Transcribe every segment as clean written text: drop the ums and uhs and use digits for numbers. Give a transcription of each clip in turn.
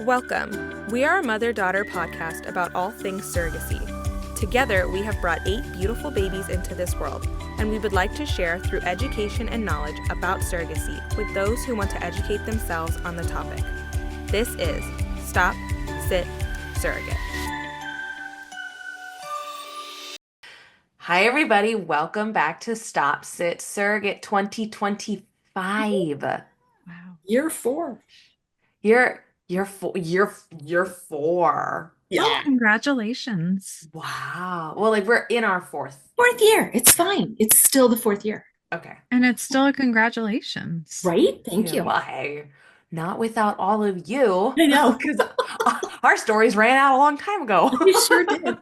Welcome. We are a mother-daughter podcast about all things surrogacy. Together, we have brought 8 beautiful babies into this world, and we would like to share through education and knowledge about surrogacy with those who want to educate themselves on the topic. This is Stop.Sit.Surrogate. Hi, everybody. Welcome back to Stop.Sit.Surrogate 2025. Wow. Year 4. You're 4. Yeah. Congratulations. Wow. Well, like we're in our 4th. 4th year. It's fine. It's still the 4th year. Okay. And it's still a congratulations. Right? Thank you. Well, hey, not without all of you. I know. Because our stories ran out a long time ago. We sure did.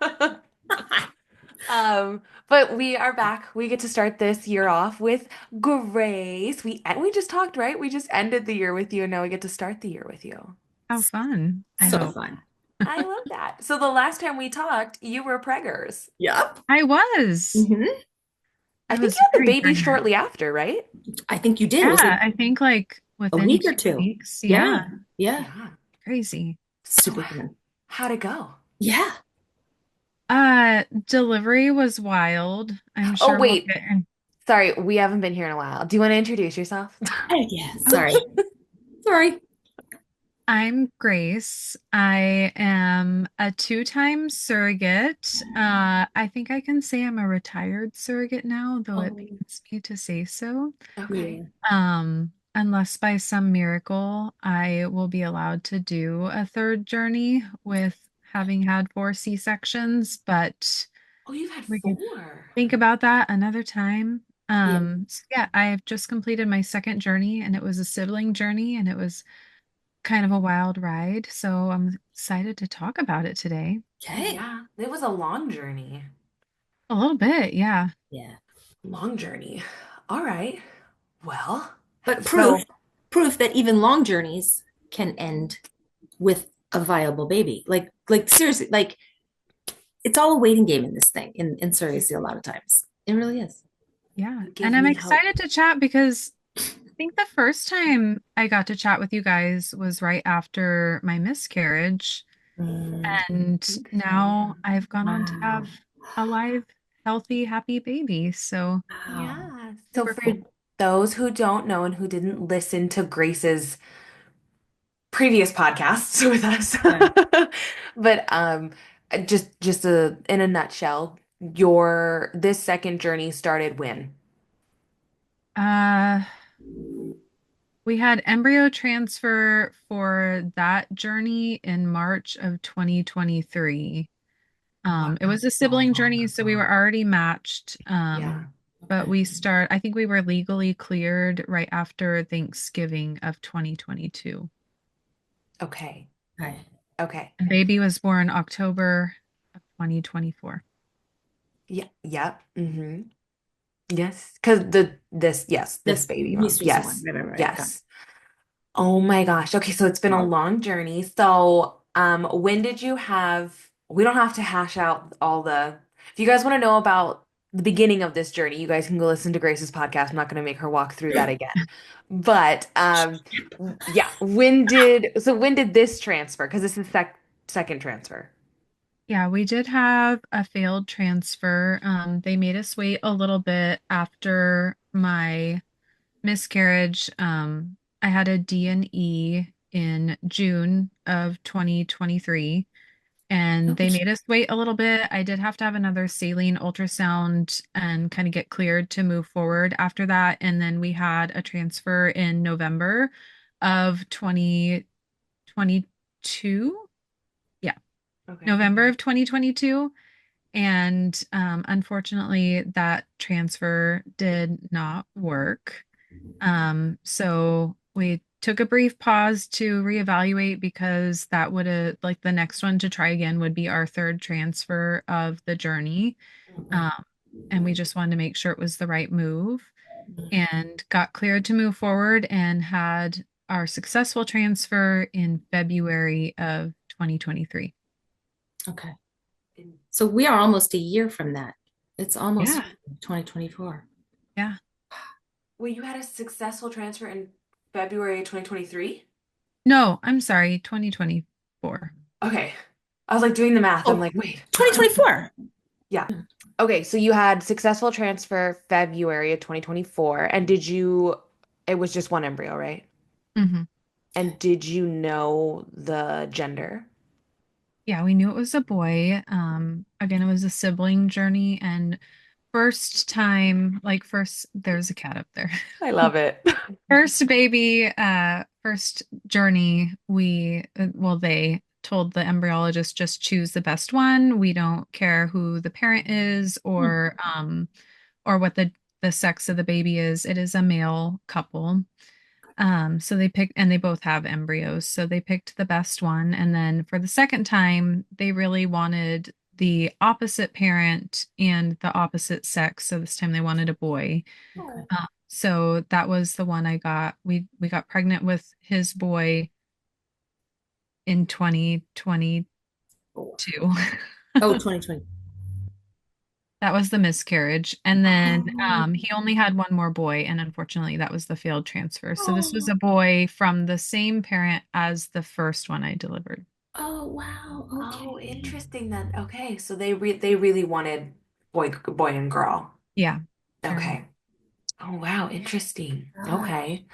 But we are back. We get to start this year off with Grace. We just talked, right? We just ended the year with you, and now we get to start the year with you. How fun. I So hope. fun. I love that. So the last time we talked, you were preggers. Yep. I was. hmm I think was you had the very baby pregnant. shortly after, right? I think you did. It was Yeah, like I think like a within week or 2 2. weeks. Yeah. Yeah. Yeah. Crazy. Super fun. How'd it go? Yeah. Delivery was wild. I'm Oh, sure wait. we'll get in. Sorry, we haven't been here in a while. Do you want to introduce yourself? Yeah. Sorry. Sorry. I'm Grace. I am a 2-time surrogate. I think I can say I'm a retired surrogate now, though it pains me to say so. Okay. Unless by some miracle I will be allowed to do a 3rd journey with having had 4 C-sections, but Oh, you've had we can 4. think about that another time. Yeah. So yeah, I've just completed my 2nd journey, and it was a sibling journey, and it was kind of a wild ride. So I'm excited to talk about it today. Okay. Yeah, it was a long journey. A little bit, yeah. Yeah. Long journey. All right. Well, But so proof that even long journeys can end with a viable baby. Like seriously, like it's all a waiting game in this thing in surrogacy a lot of times. It really is. Yeah. give And I'm me hope. excited to chat because I think the first time I got to chat with you guys was right after my miscarriage. And now I've gone on to have a live, healthy, happy baby. So Wow. Yeah. So super for cool. those who don't know and who didn't listen to Grace's previous podcasts with us, Yeah. but in a nutshell, your this second journey started when? Uh, we had embryo transfer for that journey in March of 2023. It was a sibling journey, so we were already matched. Yeah. But Okay. I think we were legally cleared right after Thanksgiving of 2022. Okay. Okay. Okay. And baby was born October of 2024. Yeah. Yeah. Mm-hmm. Yes. Because this This baby bump. most recent one. Yes. Right. Got Yes. Oh my gosh. Okay, so it's been a it. long journey. So, when did you we don't have to hash out if you guys want to know about the beginning of this journey, you guys can go listen to Grace's podcast. I'm not going to make her walk through that again. But, yeah, when did this transfer? Because this is second transfer. Yeah, we did have a failed transfer. They made us wait a little bit after my miscarriage. I had a D&E in June of 2023, and they made us wait a little bit. I did have to have another saline ultrasound and kind of get cleared to move forward after that. And then we had a transfer in November of 2022. Yeah, Okay. November of 2022. And unfortunately, that transfer did not work. So we took a brief pause to reevaluate because that would have, like, the next one to try again would be our 3rd transfer of the journey. Um, and we just wanted to make sure it was the right move and got cleared to move forward and had our successful transfer in February of 2023. Okay. So we are almost a year from that. It's almost Yeah. 2024. Yeah. Well, you had a successful transfer in February 2023? No, I'm sorry, 2020. 2024. Okay. I was like doing the math. I'm Oh, like, wait. 2024. Yeah. Okay, so you had successful transfer February of 2024, and it was just one embryo, right? Hmm. And did you know the gender? Yeah, we knew it was a boy. Again, it was a sibling journey, and first time, like first, there's a cat up there. I love it. First baby, first journey, they told the embryologist just choose the best one. We don't care who the parent is or what the sex of the baby is. It is a male couple. So they picked, and they both have embryos. So they picked the best one. And then for the second time, they really wanted the opposite parent and the opposite sex. So this time they wanted a boy. Okay. So that was the one I got. We got pregnant with his boy in 2022. Oh, 2020. That was the miscarriage. And then Oh, he only had one more boy, and unfortunately, that was the failed transfer. So this was oh, a boy from the same parent as the first one I delivered. oh, wow. Oh, Okay. interesting then. Okay, so they really wanted boy and girl. Yeah, very much. Okay. Oh, wow, interesting. Gosh. Okay.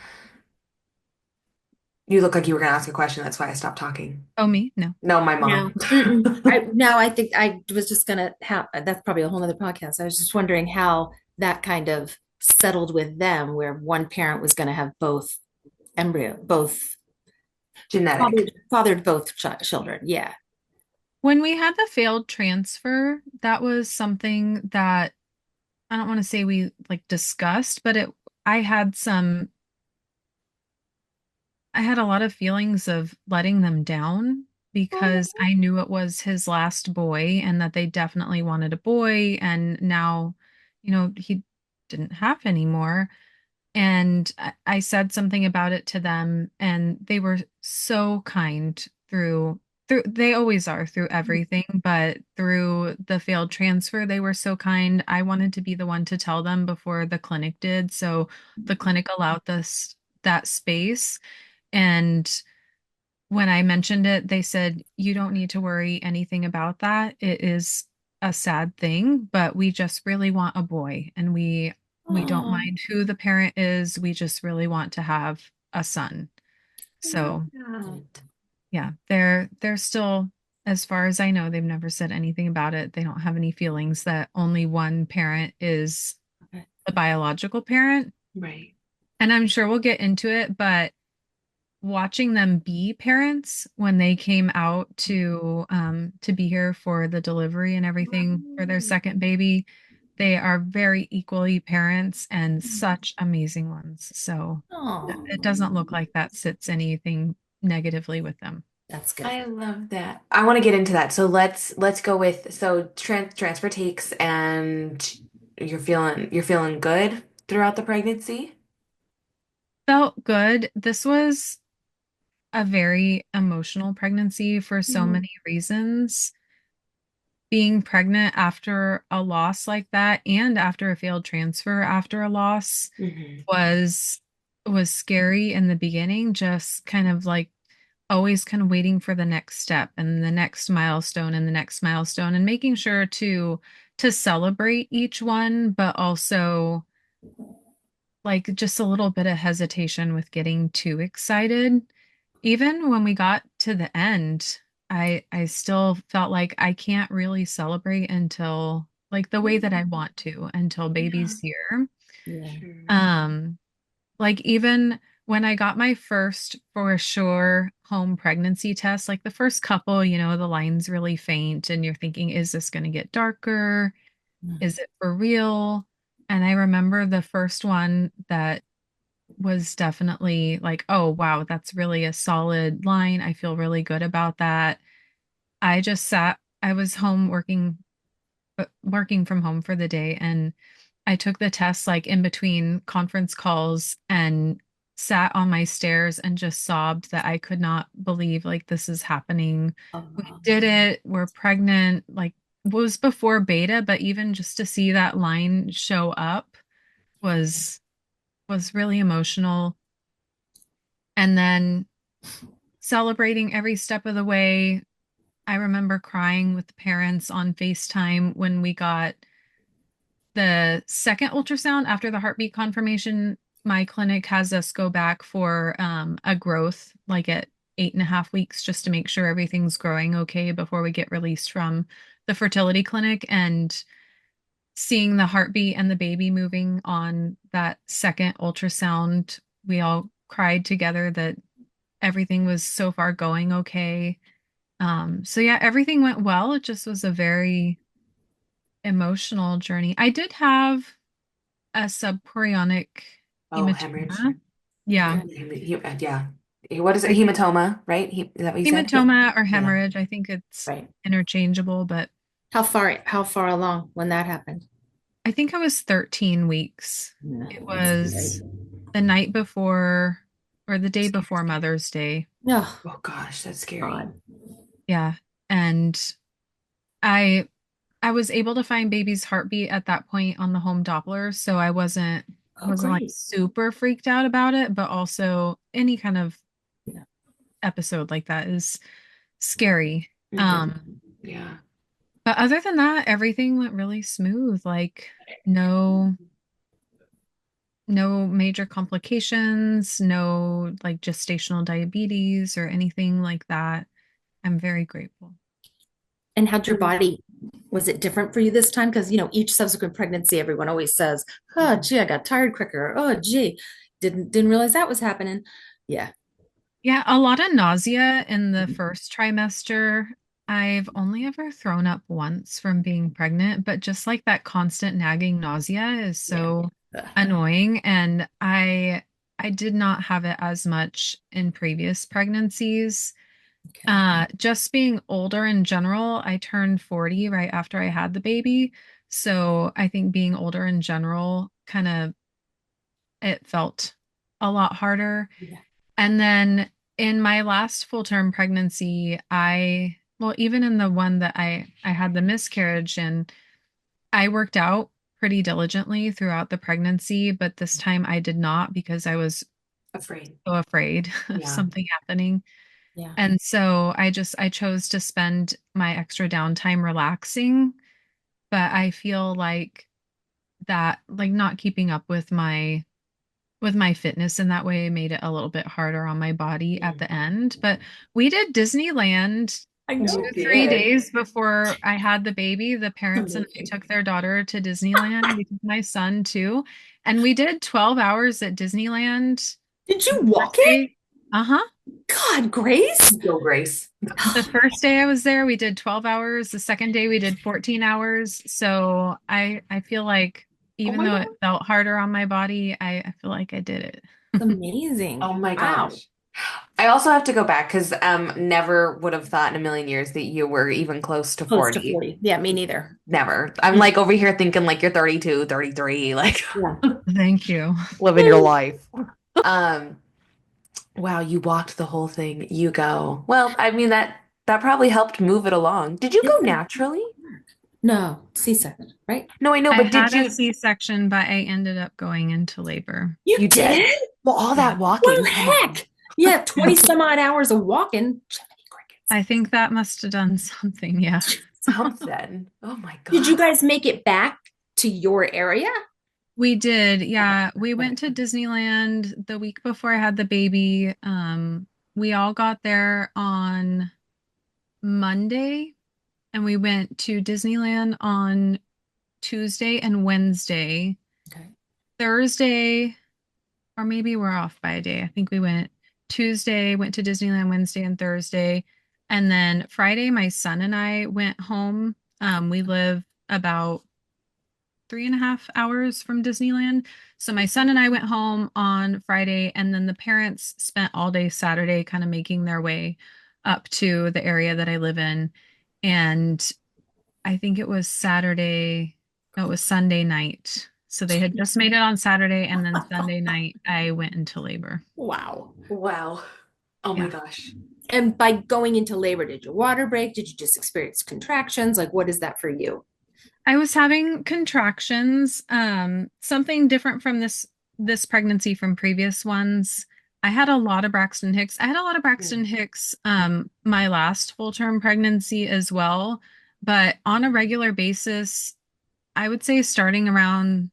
You look like you were gonna ask a question, that's why I stopped talking. Oh, me? No. No, my No. mom. Mm-mm. I think I was just gonna have that's probably a whole other podcast. I was just wondering how that kind of settled with them, where one parent was gonna have both Genetic. fathered both children. Yeah. When we had the failed transfer, that was something that I don't want to say we like discussed, but it I had some I had a lot of feelings of letting them down because I knew it was his last boy and that they definitely wanted a boy. And now, he didn't have any more. And I said something about it to them, and they were so kind they always are through everything, but through the failed transfer, they were so kind. I wanted to be the one to tell them before the clinic did. So the clinic allowed this that space. And when I mentioned it, they said, "You don't need to worry anything about that. It is a sad thing, but we just really want a boy, and we don't Oh, mind who the parent is. We just really want to have a son." I love So, that. yeah, they're still, as far as I know, they've never said anything about it. They don't have any feelings that only one parent is okay. the biological parent. Right. And I'm sure we'll get into it, but watching them be parents when they came out to be here for the delivery and everything for their second baby, they are very equally parents and such amazing ones. So Oh, it doesn't look like that sits anything negatively with them. that's good. I love that. I want to get into that. So let's go with transfer takes and you're feeling good throughout the pregnancy? Felt good. This was a very emotional pregnancy for so Mhm. many reasons. Being pregnant after a loss like that and after a failed transfer after a loss Mhm. was was scary in the beginning, just kind of like always kind of waiting for the next step and the next milestone and the next milestone and making sure to celebrate each one, but also like just a little bit of hesitation with getting too excited. Even when we got to the end, I still felt like I can't really celebrate until like the way that I want to until Yeah, baby's here. Yeah. sure. Um, like even when I got my first for sure home pregnancy test, like the first couple, the line's really faint and you're thinking, is this going to get darker? Is it for real? And I remember the first one that was definitely like, oh, wow, that's really a solid line. I feel really good about that. I was home working from home for the day, and I took the test like in between conference calls and sat on my stairs and just sobbed that I could not believe like this is happening. We Oh, did it. We're pregnant. Like was before beta, but even just to see that line show up was was really emotional. And then celebrating every step of the way. I remember crying with the parents on FaceTime when we got the second ultrasound after the heartbeat confirmation. My clinic has us go back for a growth, like at 8.5 weeks, just to make sure everything's growing okay before we get released from the fertility clinic. And seeing the heartbeat and the baby moving on that second ultrasound, we all cried together that everything was so far going okay. So yeah, everything went well. It just was a very emotional journey. I did have a subchorionic Oh, hemorrhage. hematoma. Yeah. Yeah. What is it? Hematoma, right? Is that what you said? Yeah. Hematoma or Yeah. hemorrhage. I think it's Right. interchangeable, but How far along when that happened? I think I was 13 weeks. No, It that's was scary. the night before or the day before Mother's Day. Oh, Oh gosh, that's scary. God. Yeah. And I I was able to find baby's heartbeat at that point on the home Doppler, so I Oh, wasn't like great. super freaked out about it, but also any kind of Yeah. episode like that is scary. Mhm. Yeah. But other than that, everything went really smooth. Like no no major complications, no like gestational diabetes or anything like that. I'm very grateful. And how'd your body, was it different for you this time? Because, each subsequent pregnancy, everyone always says, oh, gee, I got tired quicker. Oh, gee, didn't realize that was happening. Yeah. Yeah, a lot of nausea in the first trimester. I've only ever thrown up once from being pregnant, but just like that constant nagging nausea is Yeah. so Ugh. annoying. And I did not have it as much in previous pregnancies. Okay. Just being older in general, I turned 40 right after I had the baby. So I think being older in general kind of it felt a lot harder. Yeah. And then in my last full-term pregnancy, well, even in the one that I had the miscarriage and I worked out pretty diligently throughout the pregnancy, but this time I did not because I was Afraid. so afraid of Yeah. something happening. Yeah. And so I chose to spend my extra downtime relaxing, but I feel like that like not keeping up with my fitness in that way made it a little bit harder on my body at the end. But we did Disneyland I two, You know. 3 days did. before I had the baby. The parents and I Amazing. took their daughter to Disneyland. We took my son too. And we did 12 hours at Disneyland. Did The you first walk it? day, uh-huh. God, Grace? Go, Grace. The first day I was there, we did 12 hours. The second day we did 14 hours. So I feel like Oh even my though God. it felt harder on my body, I feel like I did it. Amazing. Oh my Wow. gosh. I also have to go back because never would have thought in a million years that you were even close to Close to 40. 40. Yeah, me neither. Never. I'm like over here thinking like you're 32, 33, like Yeah. Thank you. living your life. Um, wow, you walked the whole thing. You go. Well, I mean that probably helped move it along. Did you It go did. naturally? No, C-section, right? No, I know, I but did had a you C-section, but I ended up going into labor. You you did did? it? Well, all Yeah. that Well, walking, come on. heck. Yeah, Yeah. 20 some odd hours of walking. Jiminy crickets. I think that must have done something. Yeah. Something. Oh my Did you God. guys make it back to your area? We did. Okay. Yeah. We Okay. went to Disneyland the week before I had the baby. We all got there on Monday and we went to Disneyland on Tuesday and Wednesday. Okay. Thursday, or maybe we're off by a day. I think we went Tuesday, went to Disneyland Wednesday and Thursday. And then Friday, my son and I went home. We live about 3.5 hours from Disneyland. So my son and I went home on Friday, and then the parents spent all day Saturday kind of making their way up to the area that I live in. And I think it was Saturday, no, it was Sunday night. So they had just made it on Saturday, and then Sunday night I went into labor. Wow. Wow. Oh my Yeah. gosh. And by going into labor, did your water break? Did you just experience contractions? Like, what is that for you? I was having contractions, something different from this pregnancy from previous ones. I had a lot of Braxton Hicks. I had a lot of Braxton Mm. Hicks my last full-term pregnancy as well, but on a regular basis, I would say starting around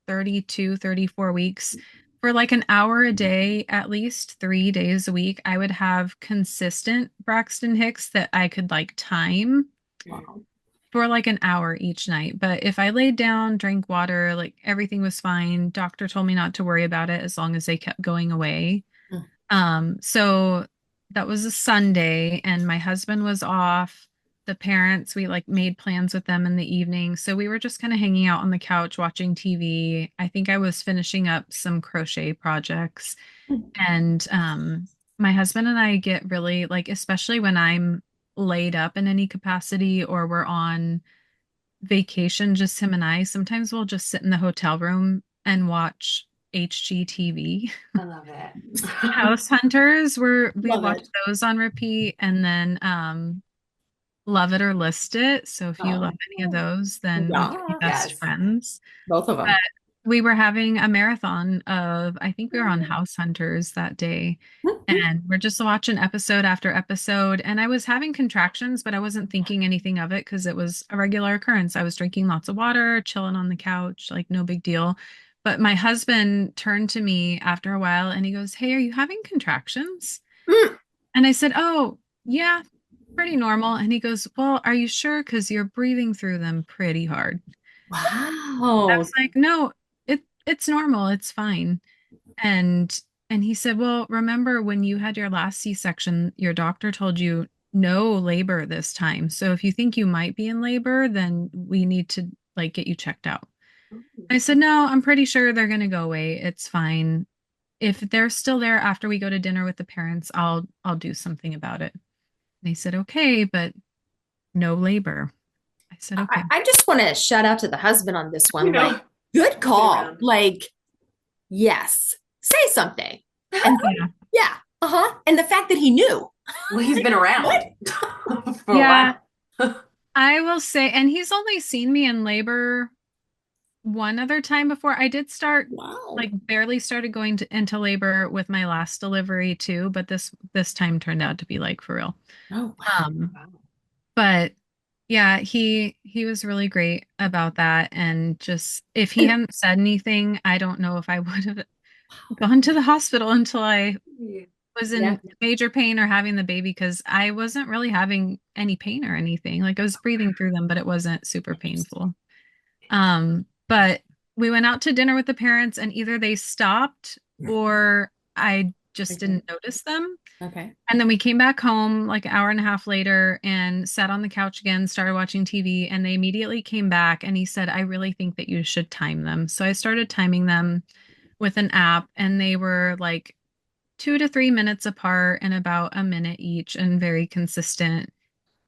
32, 34 weeks, for like an hour a day, at least 3 days a week, I would have consistent Braxton Hicks that I could like time Wow. for like an hour each night. But if I laid down, drank water, like everything was fine. Doctor told me not to worry about it as long as they kept going away. Mm. So that was a Sunday and my husband was off. The parents, we like made plans with them in the evening. So we were just kind of hanging out on the couch watching TV. I think I was finishing up some crochet projects. And my husband and I get really like, especially when I'm laid up in any capacity or we're on vacation, just him and I, sometimes we'll just sit in the hotel room and watch HGTV. I love it. House Hunters, we Love watch it. those on repeat, and then Love It or List It. So if you love any of Oh, those, then we could be yeah. best Yes. friends. Both of But them. we were having a marathon of, I think we were on House Hunters that day. And we're just watching episode after episode. And I was having contractions, but I wasn't thinking anything of it because it was a regular occurrence. I was drinking lots of water, chilling on the couch, like no big deal. But my husband turned to me after a while and he goes, "Hey, are you having contractions?" Mm. And I said, "Oh, yeah, pretty normal." And he goes, "Well, are you sure? Because you're breathing through them pretty hard." I Wow. was like, "No, it's normal. It's fine." And and he said, "Well, remember when you had your last C-section, your doctor told you no labor this time. So if you think you might be in labor, then we need to like get you checked out." I said, "No, I'm pretty sure they're going to go away. It's fine. If they're still there after we go to dinner with the parents, I'll do something about it." And he said, "Okay, but no labor." I said, "Okay." I just want to shout out to the husband on this You one. Like, know, good keep it call. around. Like, yes, say something. And Yeah. yeah, uh-huh. And the fact that he knew. Well, he's Like, been what? around for a Yeah, while. I will say, and he's only seen me in labor one other time before. I did start Wow. like barely started going into labor with my last delivery too, but this time turned out to be like for real. Oh, wow. Um, Wow. but yeah, he was really great about that and just if he And hadn't said anything, I don't know if I would have gone to the hospital until I was yeah. in major pain or having the baby because I wasn't really having any pain or anything. Like I was breathing through them, but it wasn't super painful. But we went out to dinner with the parents and either they stopped or I just Okay. didn't notice them. Okay. And then we came back home like an hour and a half later and sat on the couch again, started watching TV, and they immediately came back and he said, "I really think that you should time them." So I started timing them with an app and they were like 2 to 3 minutes apart and about a minute each and very consistent.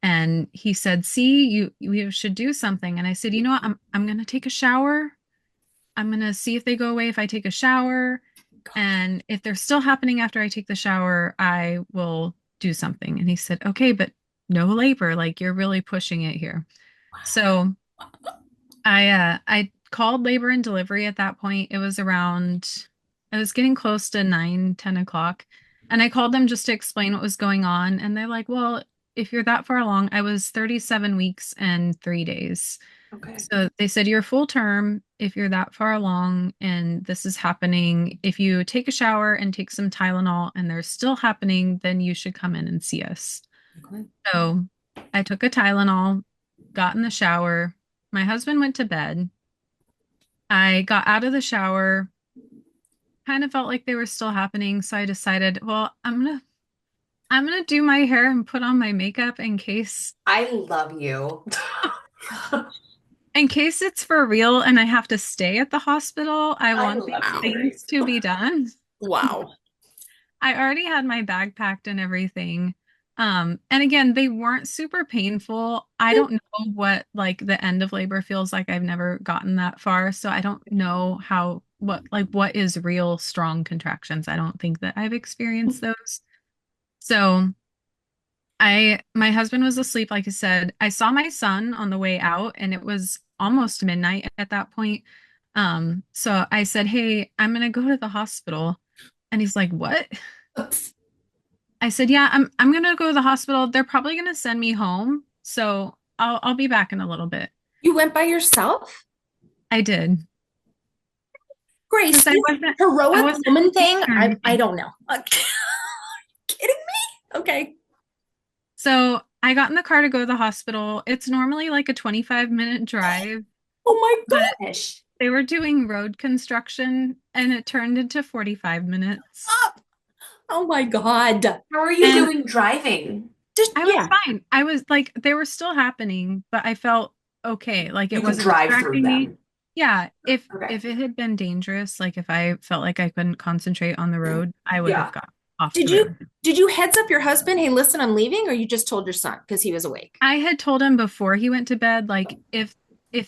And he said, "See, you should do something." And I said, "You know what? I'm gonna take a shower. I'm gonna see if they go away if I take a shower. Gosh. And if they're still happening after I take the shower, I will do something." And he said, "Okay, but no labor. Like you're really pushing it here." So I called labor and delivery at that point. It was around I was getting close to 9, 10 o'clock. And I called them just to explain what was going on. And they're like, "Well, if you're that far along," I was 37 weeks and 3 days. Okay. So they said you're full term if you're that far along and this is happening. If you take a shower and take some Tylenol and they're still happening, then you should come in and see us. Okay. So I took a Tylenol, got in the shower. My husband went to bed. I got out of the shower, kind of felt like they were still happening. So I decided, well, I'm gonna do my hair and put on my makeup I love you. in case it's for real and I have to stay at the hospital. I I want these love you, Wow. things Grace. to be done. Wow. I already had my bag packed and everything. And again, they weren't super painful. I don't know what like the end of labor feels like. I've never gotten that far, so I don't know what is real strong contractions. I don't think that I've experienced those. So my husband was asleep, like I said. I saw my son on the way out, and it was almost midnight at that point. So I said, "Hey, I'm gonna go to the hospital." And he's like, "What?" I said, "Yeah, I'm gonna go to the hospital. They're probably gonna send me home, so I'll be back in a little bit." You went by yourself? I did Grace, because this I heroic wasn't woman paying thing, or I anything. don't know. Kidding me? Okay. So I got in the car to go to the hospital. It's normally like a 25-minute drive, Oh my but gosh. they were doing road construction and it turned into 45 minutes. Oh my God. How are you And doing driving? Just, I was yeah, fine. I was like, they were still happening, but I felt okay. Like You it could wasn't drive through distracting me. them. Yeah, Okay. if it had been dangerous, like if I felt like I couldn't concentrate on the road, I would have Yeah. got off did the you road. did you heads up your husband, hey, listen, I'm leaving, or you just told your son because he was awake? I had told him before he went to bed, like if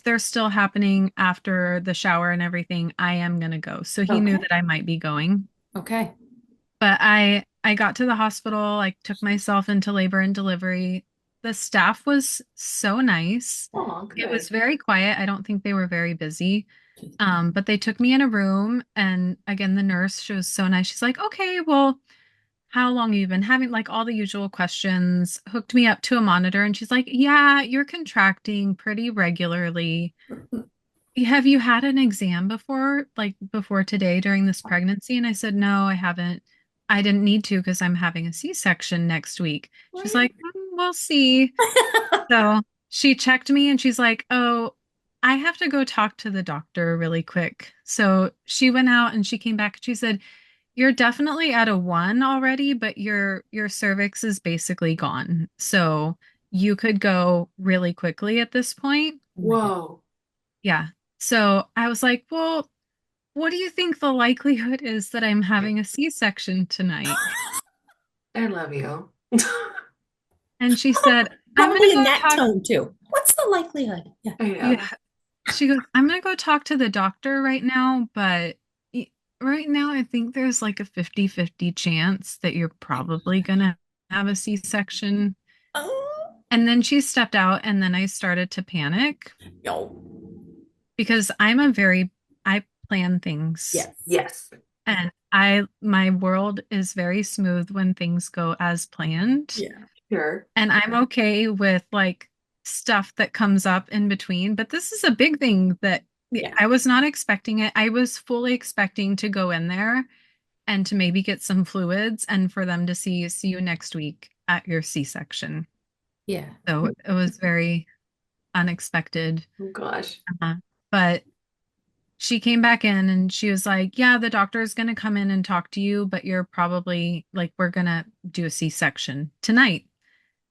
they're still happening after the shower and everything, I am gonna go. So he knew Okay. that I might be going. Okay. But I got to the hospital, I took myself into labor and delivery. The staff was so nice. Oh, It was good. very quiet. I don't think they were very busy. But they took me in a room and again the nurse, she was so nice. She's like, "Okay, well, how long have you been having like all the usual questions?" Hooked me up to a monitor and she's like, "Yeah, you're contracting pretty regularly. Have you had an exam before, like before today during this pregnancy?" And I said, "No, I haven't. I didn't need to because I'm having a C-section next week." She's like, We'll see." So she checked me and she's like, "Oh, I have to go talk to the doctor really quick." So she went out and she came back and she said, "You're definitely at a 1 already, but your cervix is basically gone. So you could go really quickly at this point." Oh my God. Whoa. Yeah. So I was like, "Well, what do you think the likelihood is that I'm having a C-section tonight?" I love you. And she said, "I'm gonna Probably in go that talk." tone too. What's the likelihood? Yeah. I know. Yeah. She goes, "I'm gonna go talk to the doctor right now, but right now I think there's like a 50-50 chance that you're probably gonna have a C-section." Oh, And then she stepped out, and then I started to panic no. because I plan things, Yes. Yes. and my world is very smooth when things go as planned. Yeah. Sure. And I'm okay with like stuff that comes up in between, but this is a big thing that Yeah. I was not expecting it. I was fully expecting to go in there and to maybe get some fluids and for them to see you next week at your C-section. Yeah. So it was very unexpected. Oh gosh. Uh, but she came back in and she was like, "Yeah, the doctor is going to come in and talk to you, but you're probably like, we're going to do a C-section tonight."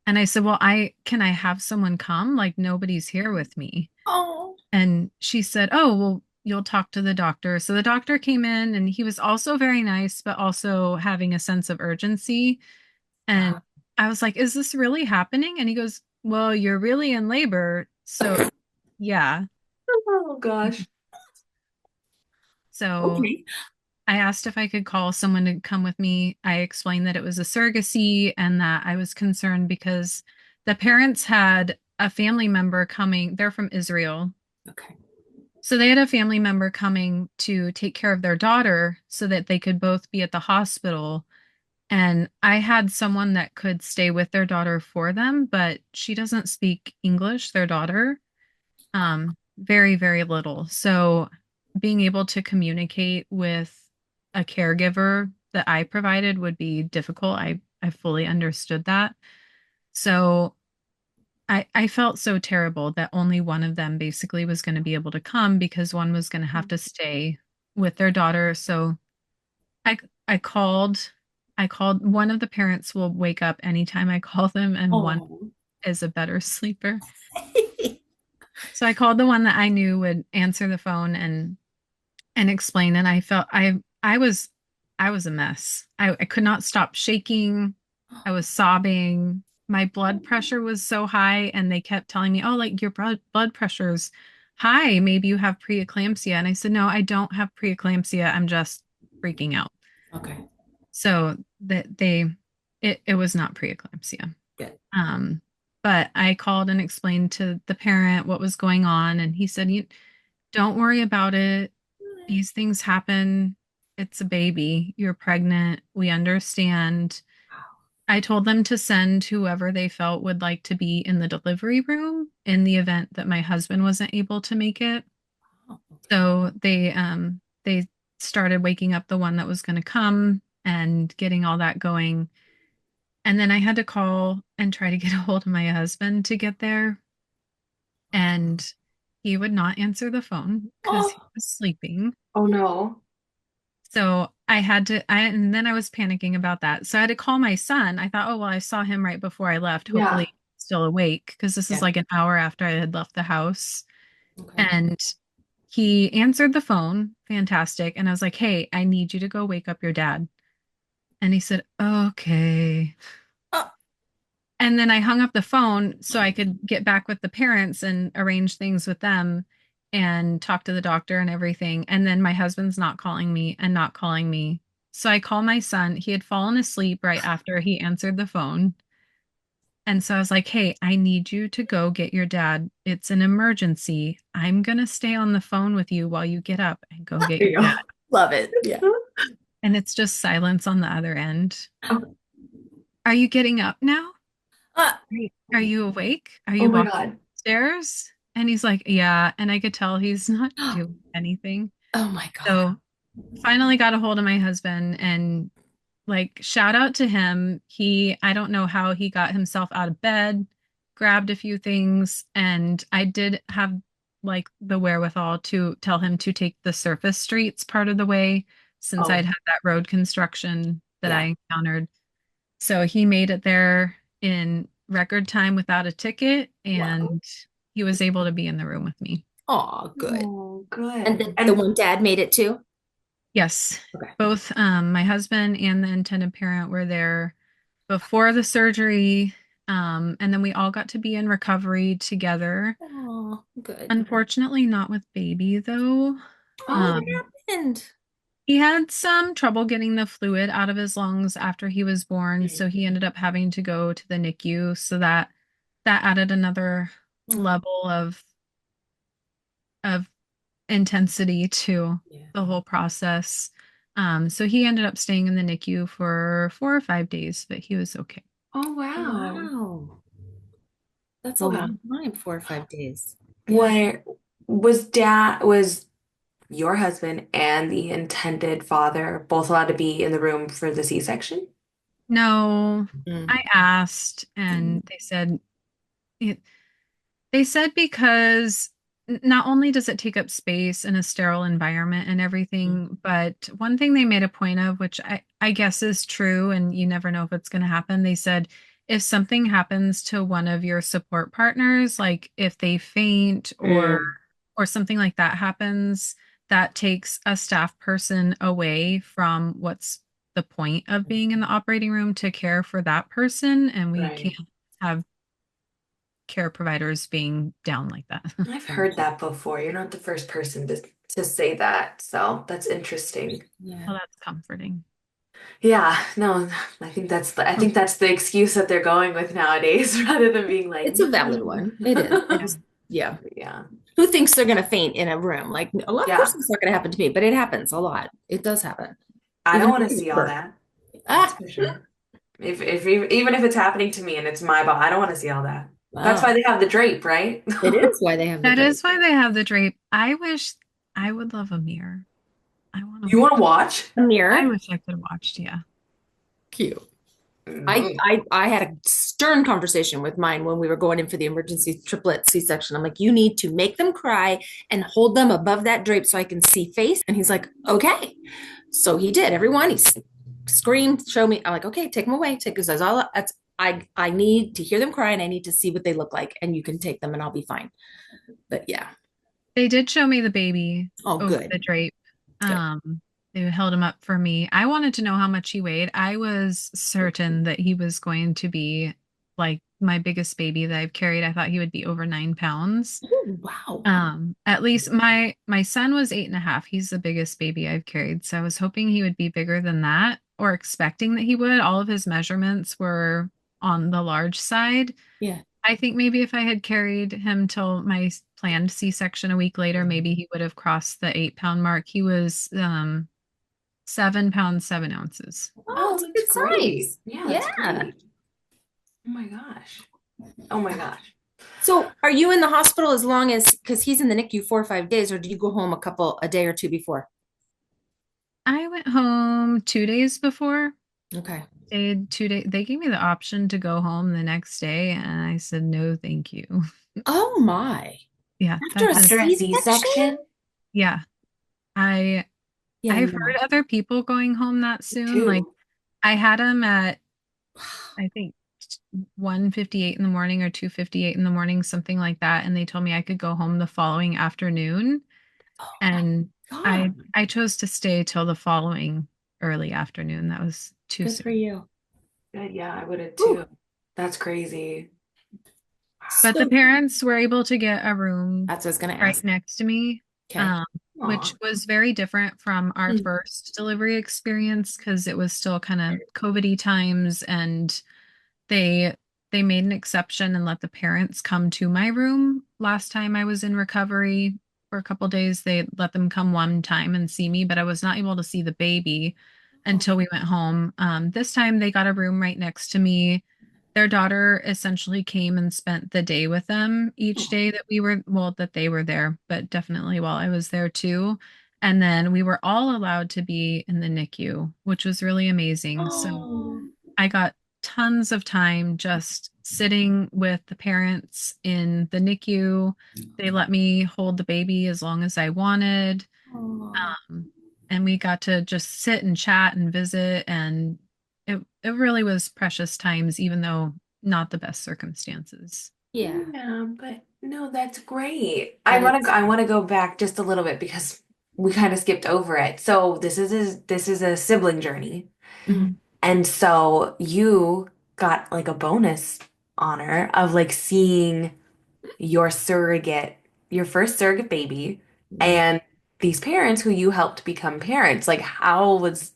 And I said, "Well, I can I have someone come? Like nobody's here with me." Oh. And she said, "Oh, well, you'll talk to the doctor." So the doctor came in and he was also very nice, but also having a sense of urgency. And I was like, "Is this really happening?" And he goes, "Well, you're really in labor." So yeah. Oh gosh. So Okay. I asked if I could call someone to come with me. I explained that it was a surrogacy and that I was concerned because the parents had a family member coming. They're from Israel. Okay. So they had a family member coming to take care of their daughter so that they could both be at the hospital. And I had someone that could stay with their daughter for them, but she doesn't speak English, their daughter, very, very little. So being able to communicate with a caregiver that I provided would be difficult. I fully understood that. So I felt so terrible that only one of them basically was going to be able to come because one was going to have to stay with their daughter. So I I called I called one of the parents will wake up anytime I call them and one Oh. is a better sleeper. So I called the one that I knew would answer the phone and explain and I felt I was a mess. I could not stop shaking. I was sobbing. My blood pressure was so high and they kept telling me, "Oh, like your blood pressure's high. Maybe you have preeclampsia." And I said, "No, I don't have preeclampsia. I'm just freaking out." Okay. So that it was not preeclampsia. Good. Um, but I called and explained to the parent what was going on and he said, "You don't worry about it. These things happen. it's a baby. You're pregnant. We understand. I told them to send whoever they felt would like to be in the delivery room in the event that my husband wasn't able to make it. Oh, So they started waking up the one that was going to come and getting all that going. And then I had to call and try to get a hold of my husband to get there, and he would not answer the phone because he oh, was sleeping. Oh no. So and then I was panicking about that. So I had to call my son. I thought, oh, well, I saw him right before I left. Yeah. Hopefully he's still awake because this is yeah. like an hour after I had left the house. Okay. And he answered the phone. Fantastic. And I was like, hey, I need you to go wake up your dad. And he said, okay. Oh, And then I hung up the phone so I could get back with the parents and arrange things with them and talk to the doctor and everything. And then my husband's not calling me and not calling me. So I call my son. He had fallen asleep right after he answered the phone. And so I was like, hey, I need you to go get your dad. It's an emergency. I'm going to stay on the phone with you while you get up and go get There your you dad. go. love it. Yeah. And it's just silence on the other end. Oh, Are you getting up now? Ah, Are you awake? Are oh you my walking God. upstairs? And he's like, yeah. And I could tell he's not doing anything. oh my God. So finally got a hold of my husband and like shout out to him. I don't know how he got himself out of bed, grabbed a few things, and I did have like the wherewithal to tell him to take the surface streets part of the way since I'd Oh, had that road construction that Yeah. I encountered. So he made it there in record time without a ticket, Wow. and he was able to be in the room with me. Oh, good. oh, And good. the And one dad made it too? Yes, Okay. both my husband and the intended parent were there before the surgery, and then we all got to be in recovery together. Oh, good. Unfortunately, not with baby though. Oh, what Um, happened? he had some trouble getting the fluid out of his lungs after he was born, so he ended up having to go to the NICU. So that added another Oh, level of intensity to yeah. the whole process. So he ended up staying in the NICU for 4 or 5 days, but he was okay. oh wow. Wow. That's a Wow. long time, 4 or 5 days. Yeah. Where was your husband and the intended father both allowed to be in the room for the C-section? No, Mm. I asked, and they said because not only does it take up space in a sterile environment and Mm. everything, but one thing they made a point of, which I guess is true, and you never know if it's going to happen. They said if something happens to one of your support partners, like if they faint Mm, or something like that happens, that takes a staff person away from what's the point of being in the operating room to care for that person, and we can't right. have care providers being down like that. I've heard that before. You're not the first person to say that, so that's interesting. Yeah. Well, that's comforting. Yeah, no, I think that's the excuse that they're going with nowadays, rather than being like, It's a valid no. one. It is. I Yeah. just, yeah. Yeah. Who thinks they're going to faint in a room? Like, a lot, of course, Yeah. it's not going to happen to me, but it happens a lot. It does happen. I don't Even want to in see all birth. that. That's Ah, for sure. Even if it's happening to me and it's my body, I don't want to see all that. That's wow. why they have the drape, right? It is why they have the That drape. is why they have the drape. I wish I would love a mirror. I want to You want to watch. watch? A I mirror. wish I could have watched, yeah. Cute. I, Mm. I I had a stern conversation with mine when we were going in for the emergency triplet C-section. I'm like, you need to make them cry and hold them above that drape so I can see face. And he's like, okay. So he did. Everyone, screamed, show me. I'm like, okay, take them away. Take because that's all. That's I need to hear them cry and I need to see what they look like. And you can take them and I'll be fine. But yeah. They did show me the baby Oh, over the good. drape. Good. They held him up for me. I wanted to know how much he weighed. I was certain that he was going to be like my biggest baby that I've carried. I thought he would be over 9 pounds. Oh, wow. At least my son was 8.5. He's the biggest baby I've carried. So I was hoping he would be bigger than that, or expecting that he would. All of his measurements were on the large side. Yeah. I think maybe if I had carried him till my planned C-section a week later, maybe he would have crossed the 8 pound mark. He was 7 pounds, 7 ounces. Oh, Oh, it's a that's good great. size. Yeah, that's Yeah. great. Oh my gosh. Oh my gosh. So are you in the hospital as long as, because he's in the NICU 4 or 5 days, or do you go home a day or two before? I went home 2 days before. Okay. Stayed 2 days. They gave me the option to go home the next day, and I said no, thank you. Oh my. Yeah, After that a just After a C-section? C-section? yeah. I Yeah, I've heard no. other people going home that Me soon. Like too. I had him at I think 1:58 in the morning or 2:58 in the morning, something like that, and they told me I could go home the following afternoon. Oh my And God. I chose to stay till the following early afternoon. That was too Good for soon. you. Good, yeah, I would have too. Whew. That's crazy. But the So parents were able to get a room that's what I was gonna right ask. next to me, Okay. um, which Aw. was very different from our Mm. first delivery experience because it was still kind of COVID-y times, and they they made an exception and let the parents come to my room. Last time I was in recovery for a couple days, they let them come one time and see me, but I was not able to see the baby Oh, until we went home. This time they got a room right next to me. Their daughter essentially came and spent the day with them each oh, day that we were, well, that they were there, but definitely while I was there too. And then we were all allowed to be in the NICU, which was really amazing. So oh, I got tons of time just sitting with the parents in the NICU. They let me hold the baby as long as I wanted. oh. Um, and we got to just sit and chat and visit. And it really was precious times, even though not the best circumstances. Yeah, Yeah, but no, that's great. that is. I want to go back just a little bit because we kind of skipped over it. So this is a sibling journey. Mhm. And so you got like a bonus honor of like seeing your surrogate, your first surrogate baby, Yeah. and these parents who you helped become parents. Like how was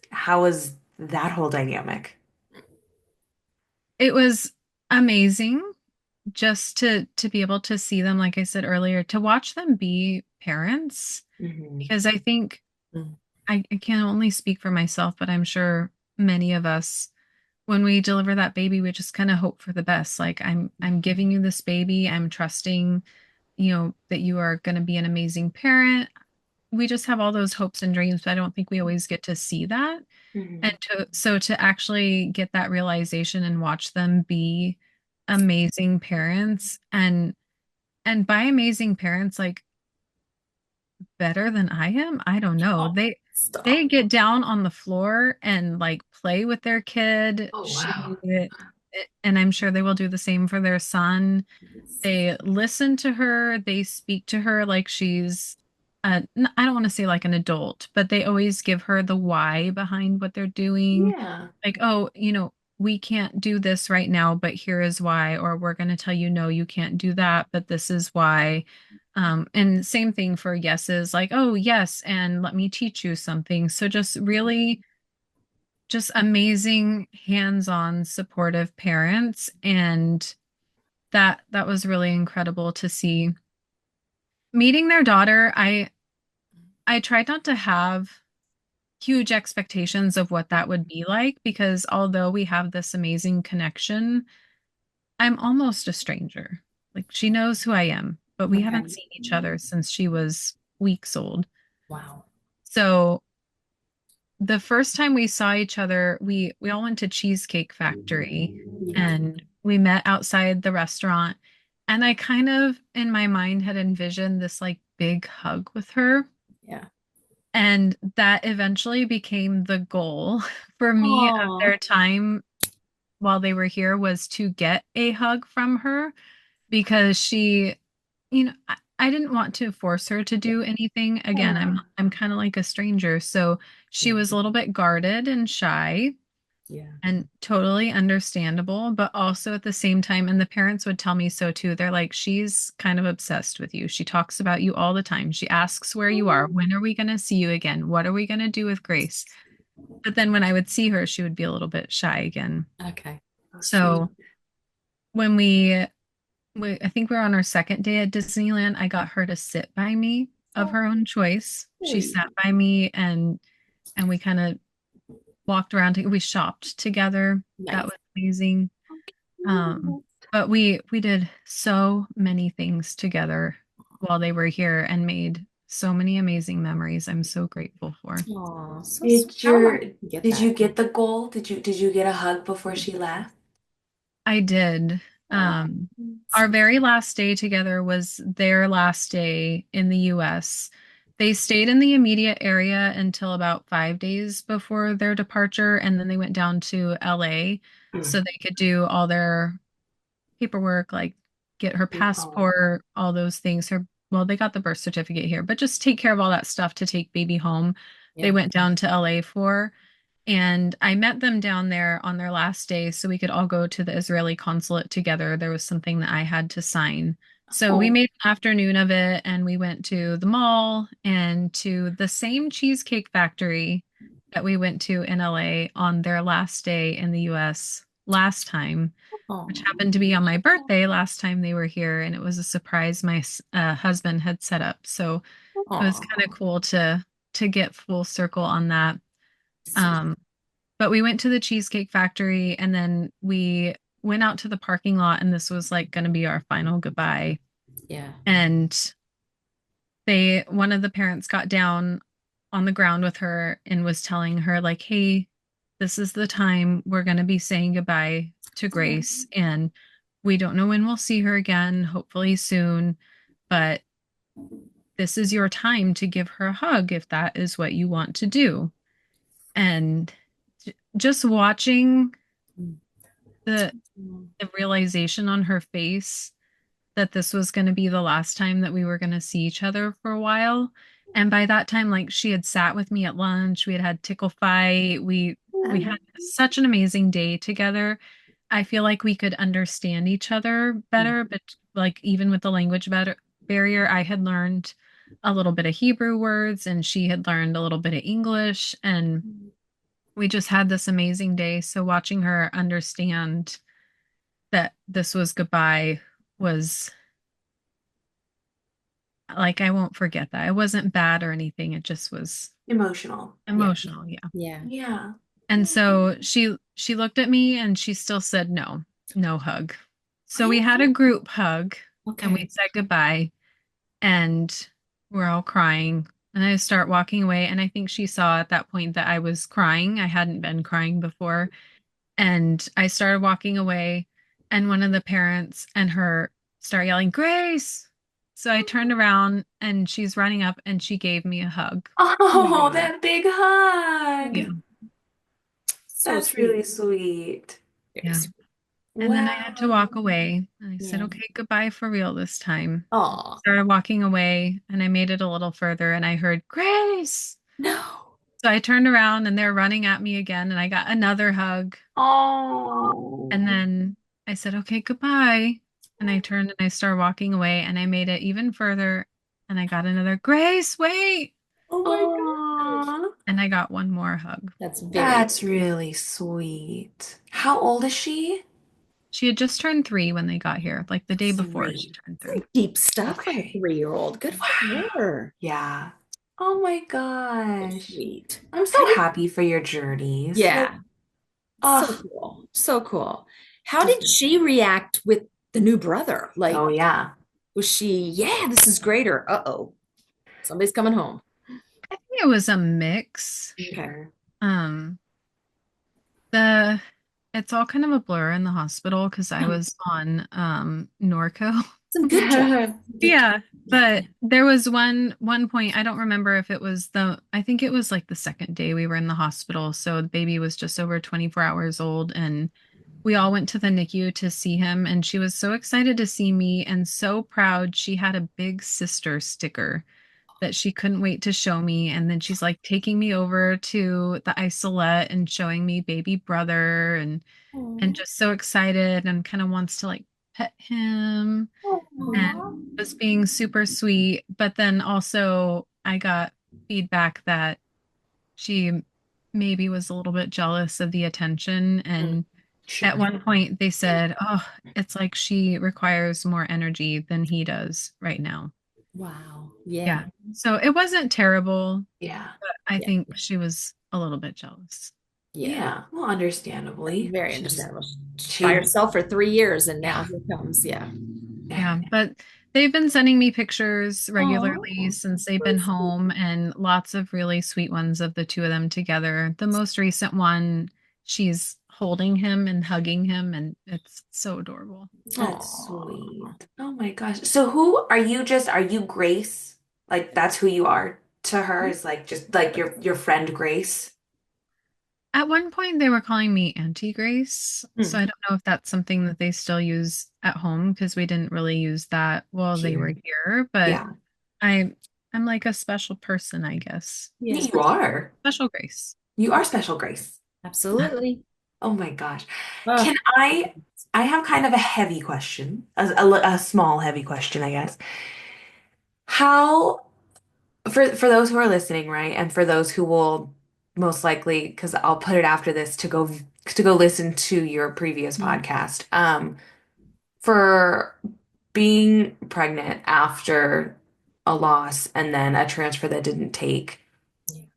that whole dynamic? It was amazing just to be able to see them, like I said earlier, to watch them be parents, Hmm. because I think Mm. I can only speak for myself, but I'm sure many of us, when we deliver that baby, we just kind of hope for the best. Like I'm giving you this baby, I'm trusting, that you are going to be an amazing parent. We just have all those hopes and dreams, but I don't think we always get to see that. And Hmm. to actually get that realization and watch them be amazing parents, and by amazing parents, like better than I am. I don't know. Oh, They stop. get down on the floor and like play with their kid. Oh wow. She and I'm sure they will do the same for their son. They listen to her, they speak to her like she's I don't want to say like an adult, but they always give her the why behind what they're doing. Yeah. Like, oh, we can't do this right now, but here is why, or we're going to tell you no, you can't do that, but this is why. And same thing for yeses, like, oh, yes, and let me teach you something. So just really just amazing hands-on supportive parents, and that was really incredible to see. Meeting their daughter, I tried not to have huge expectations of what that would be like, because although we have this amazing connection, I'm almost a stranger. Like she knows who I am, but we Okay. haven't seen each other since she was weeks old. Wow. So the first time we saw each other, we all went to Cheesecake Factory Yeah. and we met outside the restaurant. And I kind of in my mind had envisioned this like big hug with her. Yeah. And that eventually became the goal for me of Oh, their time while they were here, was to get a hug from her, because I didn't want to force her to do anything. Again, Yeah. I'm kind of like a stranger. So she yeah. was a little bit guarded and shy, Yeah. and totally understandable, but also at the same time, and the parents would tell me so too. They're like, she's kind of obsessed with you. She talks about you all the time. She asks where you are. Oh, When are we going to see you again? What are we going to do with Grace? But then when I would see her, she would be a little bit shy again. okay. Oh, sweet. So when I think we were on our second day at Disneyland, I got her to sit by me of Oh, her own choice. She sweet. sat by me, and we kind of walked around. We shopped together. That Nice. was amazing. Um, but we did so many things together while they were here and made so many amazing memories. I'm so grateful for. Oh, so sweet. Did How am I your to get did that? you get the goal? Did you get a hug before she left? I did. Oh, Our very last day together was their last day in the US. They stayed in the immediate area until about 5 days before their departure, and then they went down to LA so they could do all their paperwork, like get her Oh, passport, all those things. Well, they got the birth certificate here, but just take care of all that stuff to take baby home. They yeah. went down to LA for. And I met them down there on their last day so we could all go to the Israeli consulate together. There was something that I had to sign. So we Oh, made an afternoon of it and we went to the mall and to the same cheesecake factory that we went to in LA on their last day in the US last time, which oh, happened to be on my birthday last time they were here. And it was a surprise my husband had set up. So it was kind of oh. cool to get full circle on that. So, Um, but we went to the Cheesecake Factory and then we went out to the parking lot and this was like going to be our final goodbye. yeah. And one of the parents got down on the ground with her and was telling her like, "Hey, this is the time we're going to be saying goodbye to Oh, Grace and we don't know when we'll see her again, hopefully soon, but this is your time to give her a hug if that is what you want to do." And just watching the the realization on her face that this was going to be the last time that we were going to see each other for a while. And by that time, like she had sat with me at lunch, we had had tickle fight, we had such an amazing day together. I feel like we could understand each other better, but like even with the language barrier, I had learned a little bit of Hebrew words and she had learned a little bit of English and we just had this amazing day. So watching her understand that this was goodbye was like I won't forget that. It wasn't bad or anything. It just was emotional. yeah. emotional, yeah. Yeah. Yeah. And so she looked at me and she still said no, no hug. So we Oh, had a group hug and we okay. said goodbye and we're all crying. And I start walking away and I think she saw at that point that I was crying. I hadn't been crying before. And I started walking away, and one of the parents and her start yelling, Grace. So I turned around and she's running up and she gave me a hug. Oh my Oh, God. that big Yeah. hug. So That's sweet. really sweet. Very Yeah. sweet. And then I had to Wow. walk away. And I said, Yeah. okay, goodbye for real this time. Oh, Started walking away and I made it a little further and I heard, Grace. no. So I turned around and they're running at me again and I got another hug. And Oh. then I said, okay, goodbye. And I turned and I started walking away and I made it even further and I got another Grace, wait. Oh my gosh. Oh. And I got one more hug. That's very That's really sweet. How old is she? She had just turned 3 when they got here, like the day before she 3. turned some 3. deep stuff for a Okay. 3-year-old. Good for Wow. her. Yeah. Oh my So gosh. sweet. I'm How so did, happy for your journeys. Like, yeah, so oh, cool. So cool. How did she react with the new brother? oh Like, yeah. was she, yeah, this is great, or uh-oh, somebody's coming home? I think it was a mix. Okay. Sure. Um, the it's all kind of a blur in the hospital because I was on Norco. Some good job. Good job. Yeah, Yeah. but there was one point, I don't remember if it was I think it was like the second day we were in the hospital. So the baby was just over 24 hours old and we all went to the NICU to see him and she was so excited to see me and so proud. She had a big sister sticker that she couldn't wait to show me and then she's like taking me over to the isolette and showing me baby brother and Aw. just so excited and kind of wants to like pet him and Aw. was being super sweet. But then also, I got feedback that she maybe was a little bit jealous of the attention. Mm, And at Sure. one point, they said, oh, it's like she requires more energy than he does right now. wow. Yeah. Yeah. So it wasn't terrible, Yeah. but I Yeah. think she was a little bit jealous. Yeah, Yeah, well, understandably. very She's understandable. She's by she herself for 3 years, and now yeah. here comes, yeah. Yeah. Yeah, but they've been sending me pictures regularly Oh, since they've been that's sweet. home and lots of really sweet ones of the two of them together. The most recent one, she's holding him and hugging him, and it's so adorable. That's Oh, sweet. Oh my gosh. So who are you are you Grace? Like that's who you are to her is like just like your friend Grace? At one point, they were calling me Auntie Grace, so Hmm. I don't know if that's something that they still use at home because we didn't really use that while they were Here. here, but Yeah. I I'm like a special person, I guess. yeah, You are. Special Grace. You are special Grace. absolutely. Oh my gosh. Oh, Can I have kind of a heavy question, a small heavy question, I guess. How for those who are listening, right, and for those who will most likely, because I'll put it after this to go listen to your previous mhm. podcast, for being pregnant after a loss and then a transfer that didn't take,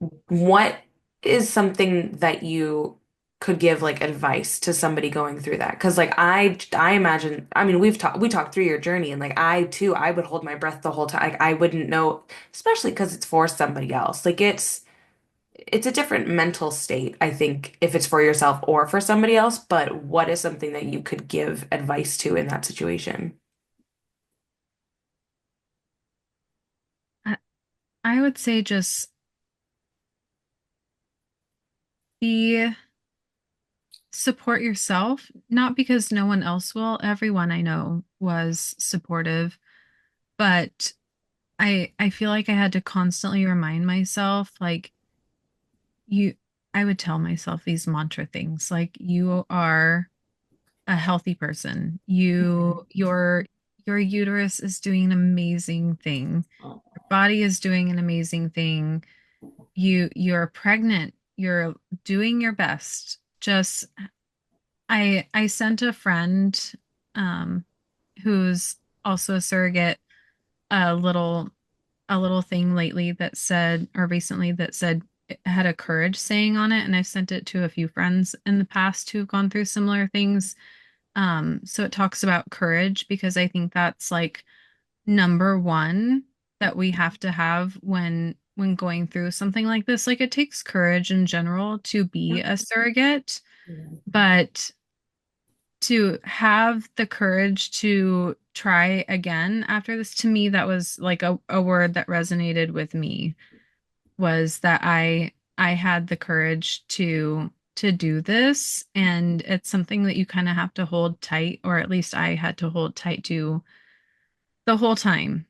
Yeah. what is something that you could give like advice to somebody going through that? Because like I imagine, I mean, we talked through your journey and like I too, I would hold my breath the whole time. Like I wouldn't know, especially because it's for somebody else. Like it's a different mental state, I think, if it's for yourself or for somebody else. But what is something that you could give advice to in that situation? I, I would say just be support yourself, not because no one else will. Everyone I know was supportive, but I feel like I had to constantly remind myself like you I would tell myself these mantra things like you are a healthy person. Mhm. Your uterus is doing an amazing thing. Oh, Your body is doing an amazing thing. You're pregnant. You're doing your best. Just I sent a friend um who's also a surrogate a little thing lately that said or recently that said it had a courage saying on it, and I've sent it to a few friends in the past who've gone through similar things. So it talks about courage because I think that's like number one that we have to have when going through something like this. Like it takes courage in general to be a surrogate, yeah. but to have the courage to try again after this, to me that was like a word that resonated with me, was that I had the courage to do this, and it's something that you kind of have to hold tight, or at least I had to hold tight to the whole time,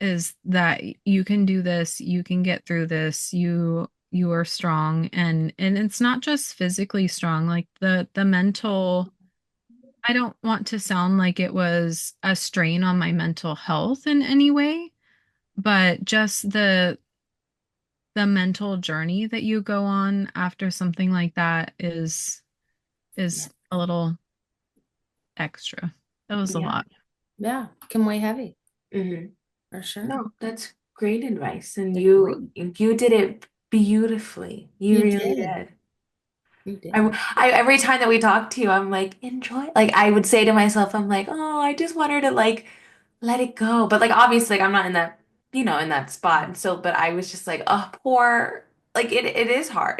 is that you can do this, you can get through this, you are strong, and it's not just physically strong, like the mental. I don't want to sound like it was a strain on my mental health in any way, but just the mental journey that you go on after something like that Yeah. is a little extra. That was a Yeah. lot. Yeah, can weigh heavy Hmm. for sure. No, that's great advice. And Agreed. you did it beautifully. You You really did. did. You did. I every time that we talk to you, I'm like, enjoy. Like I would say to myself, I'm like, oh, I just want her to like let it go. But like obviously like, I'm not in that, in that spot. And so, but I was just like, oh, poor. Like it is hard.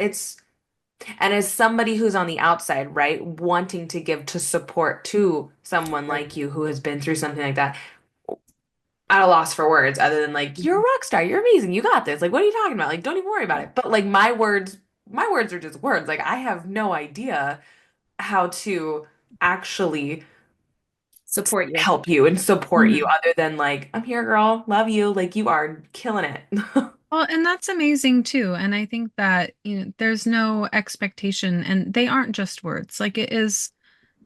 And as somebody who's on the outside, right, wanting to give to support to someone Sure. like you who has been through something like that, at a loss for words other than like, you're a Mhm. rock star, you're amazing, you got this. Like, what are you talking about? Like, don't even worry about Yeah. it. But like my words are just words. Like, I have no idea how to actually Support you. help you and support you Mhm. other than like, I'm here, girl, love you. Like, you are killing it. Well, and that's amazing too. And I think that, there's no expectation, and they aren't just words. Like it is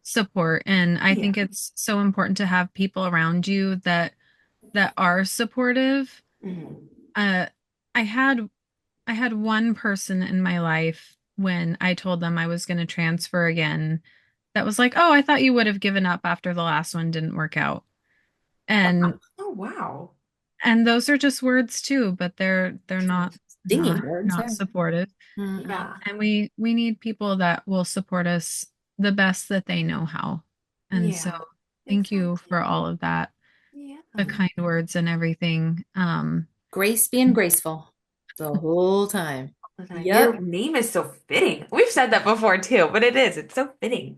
support. And I Yeah. think it's so important to have people around you that are supportive. Mhm. Uh, I had I had one person in my life when I told them I was going to transfer again that was like, "Oh, I thought you would have given up after the last one didn't work out." And Oh, wow. and those are just words too, but they're not. Stinging words. not Yeah. supportive. Mm-mm. Yeah. And we need people that will support us the best that they know how. And so Yeah. thank you Exactly. for all of that, the Yeah. kind words and everything. Grace being graceful the whole time. Your Yep. name is so fitting. We've said that before too, but it is. It's so fitting.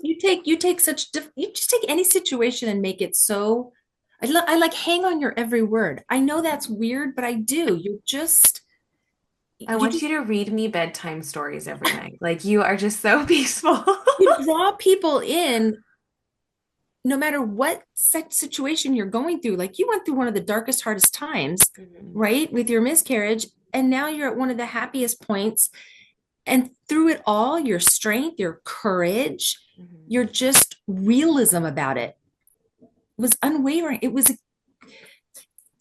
You take you just take any situation and make it so I like hang on your every word. I know that's weird, but I do. I You want just you to read me bedtime stories every night. Like you are just so peaceful. you draw people in no matter what situation you're going through. Like you went through one of the darkest, hardest times, Mhm. right, with your miscarriage, and now you're at one of the happiest points. And through it all, your strength, your courage, Mhm. your just realism about it was unwavering. It was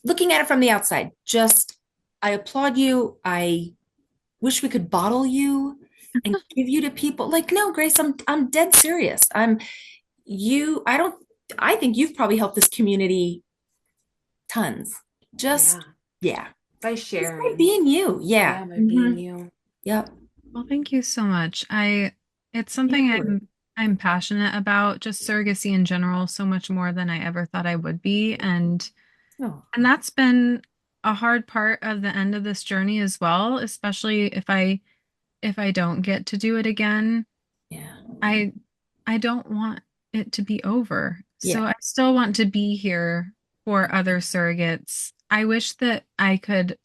looking at it from the outside, just I applaud you. I wish we could bottle you and give you to people. Like, no, Grace, I'm dead serious. I don't I think you've probably helped this community tons. Yeah. Just yeah. By Just by sharing. being you. Yeah. Yeah, by Hmm. being you. Yep. Well, thank you so much. It's Yeah. something I'm passionate about, just surrogacy in general, so much more than I ever thought I would be. Oh, And that's been a hard part of the end of this journey as well, especially if I don't get to do it again. yeah. I I don't want it to be over. So Yeah. I still want to be here for other surrogates. I wish that I could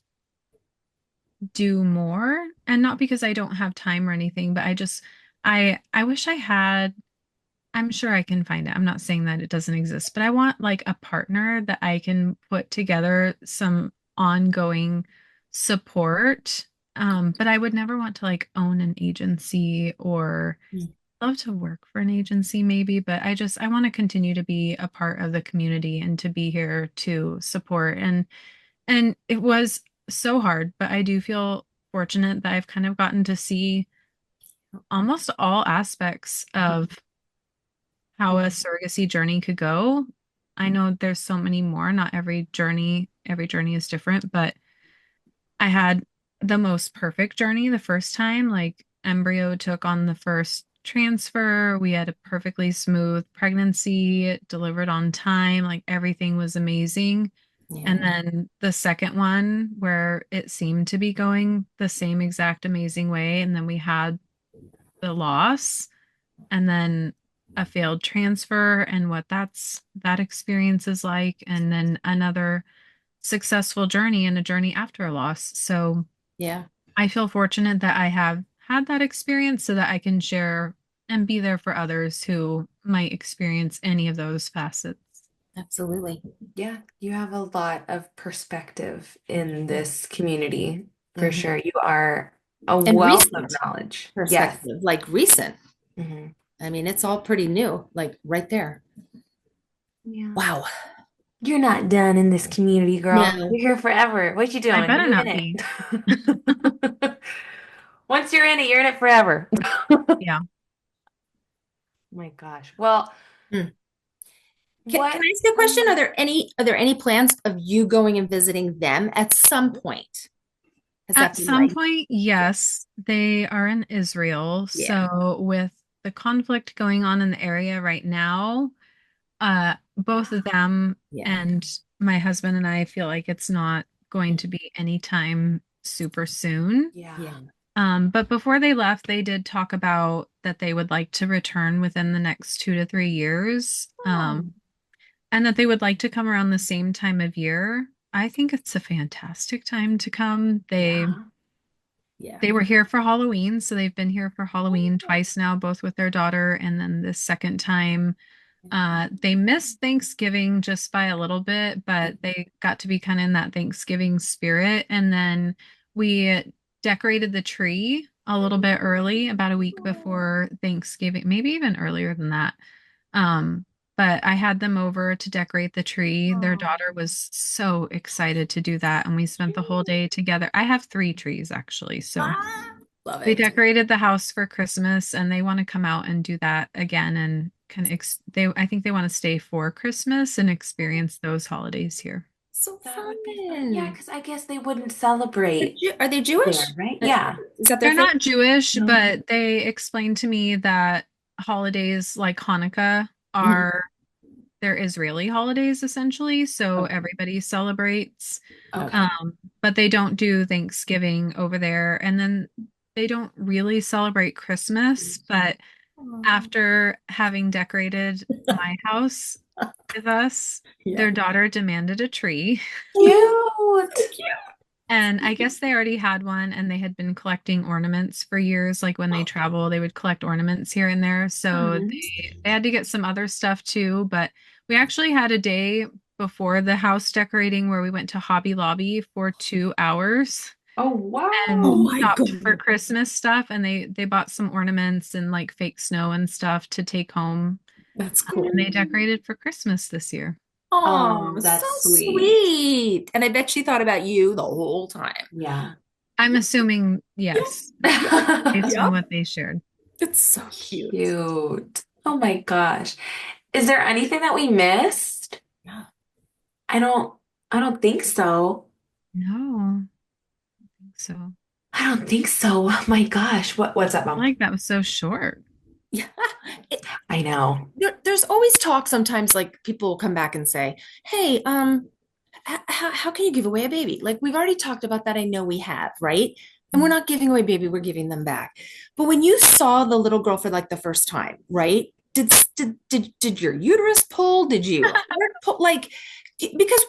do more, and not because I don't have time or anything, but I wish I had. I'm sure I can find it. I'm not saying that it doesn't exist, but I want like a partner that I can put together some ongoing support. But I would never want to like own an agency or Mm. love to work for an agency maybe, but I want to continue to be a part of the community and to be here to support. And it was so hard, but I do feel fortunate that I've kind of gotten to see almost all aspects of how a surrogacy journey could go. I know there's so many more, not every journey is different, but I had the most perfect journey the first time. Like embryo took on the first transfer. We had a perfectly smooth pregnancy, delivered on time. Like everything was amazing. And Yeah. then the second one, where it seemed to be going the same exact amazing way. And then we had the loss and then a failed transfer and what that experience is like. And then another successful journey and a journey after a loss. So Yeah. I feel fortunate that I have had that experience so that I can share and be there for others who might experience any of those facets. Absolutely. Yeah, you have a lot of perspective in this community for Mhm. sure. You are a And wealth of recent knowledge. Yes. perspective, like recent. Hmm. I mean, it's all pretty new, like right there. Yeah. Wow. You're not done in this community, girl. No. You're here forever. What you I doing? better You not in be. it. Once you're in it forever. Yeah. My gosh. Well, Hmm. Can what? I ask you a question? Are there any plans of you going and visiting them at some point? Has that At been some like, point, yeah, yes, they are in Israel. yeah, So with the conflict going on in the area right now, both of them yeah, and my husband and I feel like it's not going to be anytime super soon. Yeah. yeah. But before they left, they did talk about that they would like to return within the next 2 to 3 years, Oh, and that they would like to come around the same time of year. I think it's a fantastic time to come. yeah. Yeah. They were here for Halloween, so they've been here for Halloween twice now, both with their daughter, and then this second time they missed Thanksgiving just by a little bit, but they got to be kind of in that Thanksgiving spirit. And then we decorated the tree a little bit early, about a week before Thanksgiving, maybe even earlier than that. Um, but I had them over to decorate the tree. Their Oh, daughter was so excited to do that, and we spent the whole day together. I have three trees actually, so Ah, love we it. decorated the house for Christmas, and they want to come out and do that again and kind of they I think they want to stay for Christmas and experience those holidays here. so That would be fun. Yeah, fun. because I guess they wouldn't celebrate Are they there, Jewish? right? Yeah. Is that their They're faith? not Jewish, No. but they explained to me that holidays like Hanukkah Mhm. are they're Israeli holidays essentially, so Okay. everybody celebrates. Okay. But they don't do Thanksgiving over there, and then they don't really celebrate Christmas. But Oh. after having decorated my house with us, Yeah. their daughter demanded a tree. So Cute. cute. And I guess they already had one and they had been collecting ornaments for years. Like when they travel, they would collect ornaments here and there. So they had to get some other stuff too. But we actually had a day before the house decorating where we went to Hobby Lobby for 2 hours Oh, Oh and wow. my shopped for goodness. Christmas stuff. And they bought some ornaments and like fake snow and stuff to take home. That's And cool. they decorated for Christmas this year. Oh, Oh, so that's sweet. sweet. And I bet she thought about you the whole time. Yeah. I'm assuming yes, based on Yep. what they shared. It's so cute. Cute. Oh my gosh. Is there anything that we missed? Yeah. I don't I don't think so. No, I think so. I don't think so. Oh my gosh. What's up, I feel Mom? like that was so short. Yeah. It, I know. there's always talk sometimes like people will come back and say, "Hey, how can you give away a baby? Like we've already talked about that. I know we have, right? And we're not giving away baby, we're giving them back. But when you saw the little girl for like the first time, right? Did your uterus pull? Did you heart pull? Like because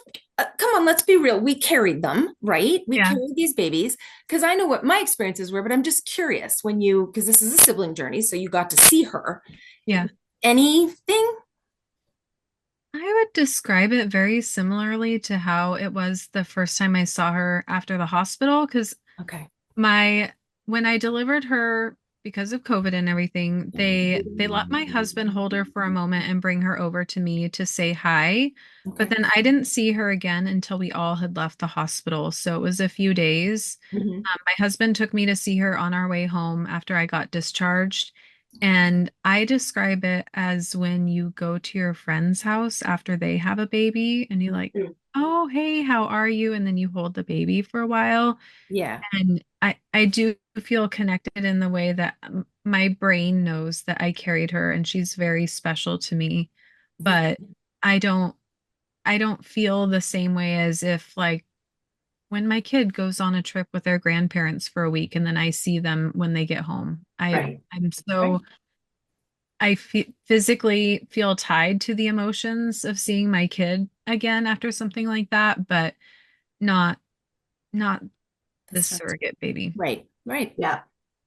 come on, let's be real. We carried them, right? We Yeah, carried these babies because I know what my experiences were, but I'm just curious when you because this is a sibling journey, so you got to see her. yeah. Anything? I would describe it very similarly to how it was the first time I saw her after the hospital, because Okay. my when I delivered her because of COVID and everything, they let my husband hold her for a moment and bring her over to me to say hi. But Okay. then I didn't see her again until we all had left the hospital. So it was a few days. Mhm. My husband took me to see her on our way home after I got discharged. And I describe it as when you go to your friend's house after they have a baby and you're like, oh, hey, how are you? And then you hold the baby for a while. Yeah. And I do feel connected in the way that my brain knows that I carried her and she's very special to me. Yeah. But I don't I don't feel the same way as if like when my kid goes on a trip with their grandparents for a week and then I see them when they get home. Right. I'm Right. so physically feel tied to the emotions of seeing my kid again after something like that, but not not The this start. surrogate baby. Right. Right. Yeah.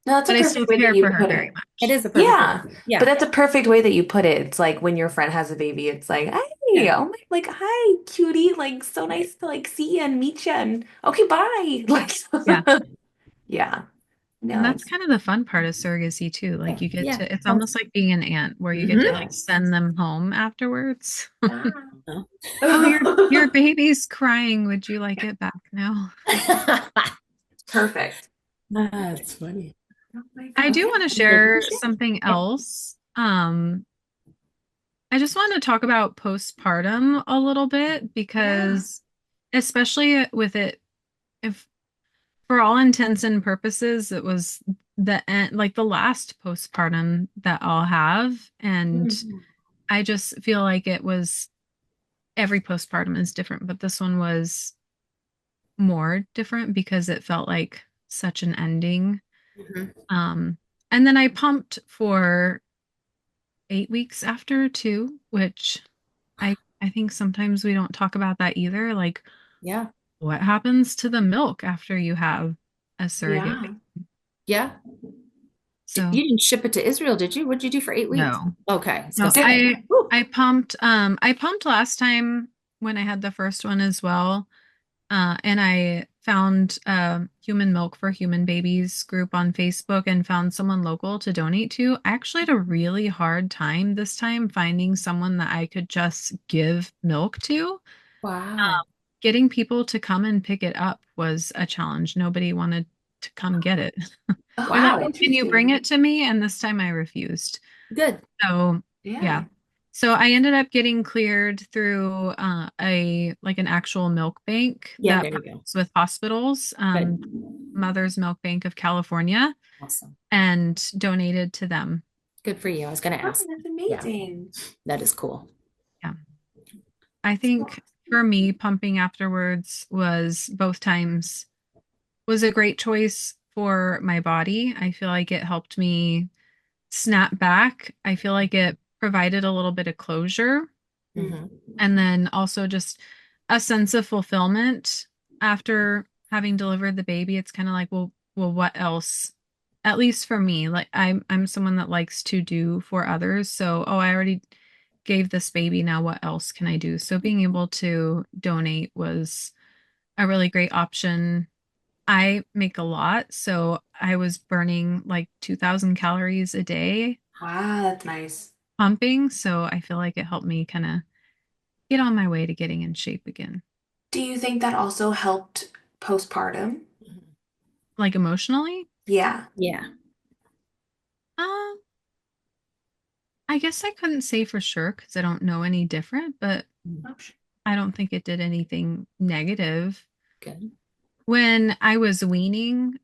No, that's a But I still perfect way that care you for her put very it. It much. is a perfect. Yeah. But Yeah. that's a perfect way that you put it. It's like when your friend has a baby, it's like, hey, Yeah. oh my, like, hi, cutie. Like, so Right. nice to like see you and meet you and okay, bye. Like, Yeah. yeah. And No, that's it's kind of the fun part of surrogacy too. Like you get Yeah. to, it's almost like being an aunt where you get to like Mhm. send them home afterwards. Oh, your wow. baby's crying. Would you like it back now? Perfect. That's funny. Oh my I God. do Okay. want to Anything else to share share? something Yeah. else. I just want to talk about postpartum a little bit Yeah. because especially with it, if for all intents and purposes, it was the end, like the last postpartum that I'll have. And Mhm. I just feel like it was every postpartum is different, but this one was more different because it felt like such an ending. Mhm. Um, and then I pumped for 8 weeks after too, which I think sometimes we don't talk about that either. Like, Yeah. what happens to the milk after you have a surrogate Yeah. baby? Yeah. So You didn't ship it to Israel, did you? What did you do for 8 weeks? no, Okay. I was gonna no, say. Whew. I pumped last time when I had the first one as well. And I found Human Milk for Human Babies group on Facebook and found someone local to donate to. I actually had a really hard time this time finding someone that I could just give milk to. Wow. Getting people to come and pick it up was a challenge. Nobody wanted to come get it. They're like, Oh, Wow. "Oh, can you bring interesting. it to me?" And this time I refused. Good. So, Yeah. yeah. So I ended up getting cleared through a like an actual milk bank Yeah, that there you go. partners with hospitals, Good. Mother's Milk Bank of California, Awesome. and donated to them. Good for you. I was going to Oh, ask. that's Yeah, amazing. that is cool. Yeah. I think for me, pumping afterwards was both times was a great choice for my body. I feel like it helped me snap back. I feel like it provided a little bit of closure Hmm. and then also just a sense of fulfillment after having delivered the baby. It's kind of like, well, what else? At least for me, like I'm someone that likes to do for others. So, oh, I already gave this baby. Now what else can I do? So being able to donate was a really great option. I make a lot, so I was burning like 2,000 calories a day Wow, that's nice. pumping. So I feel like it helped me kind of get on my way to getting in shape again. Do you think that also helped postpartum? Like emotionally, Yeah. Yeah. uh, I guess I couldn't say for sure because I don't know any different, but Oh, sh- I don't think it did anything negative. Good. When I was weaning,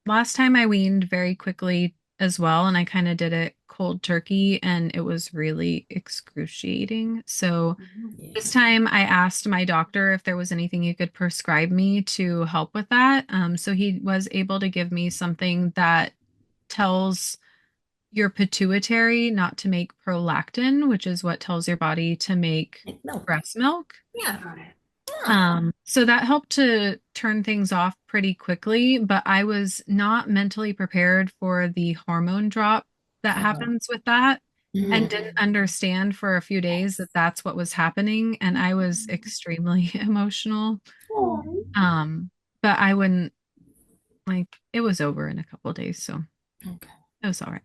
last time I weaned very quickly as well, and I kind of did it cold turkey, and it was really excruciating. So Yeah. this time I asked my doctor if there was anything he could prescribe me to help with that. So he was able to give me something that tells your pituitary not to make prolactin, which is what tells your body to make Like milk. breast milk. Yeah. got it. So that helped to turn things off pretty quickly, but I was not mentally prepared for the hormone drop that Oh. happens with that and Hmm. didn't understand for a few days that that's what was happening. And I was extremely emotional. Oh. Um, but I wouldn't like it was over in a couple of days, so Okay. it was all right.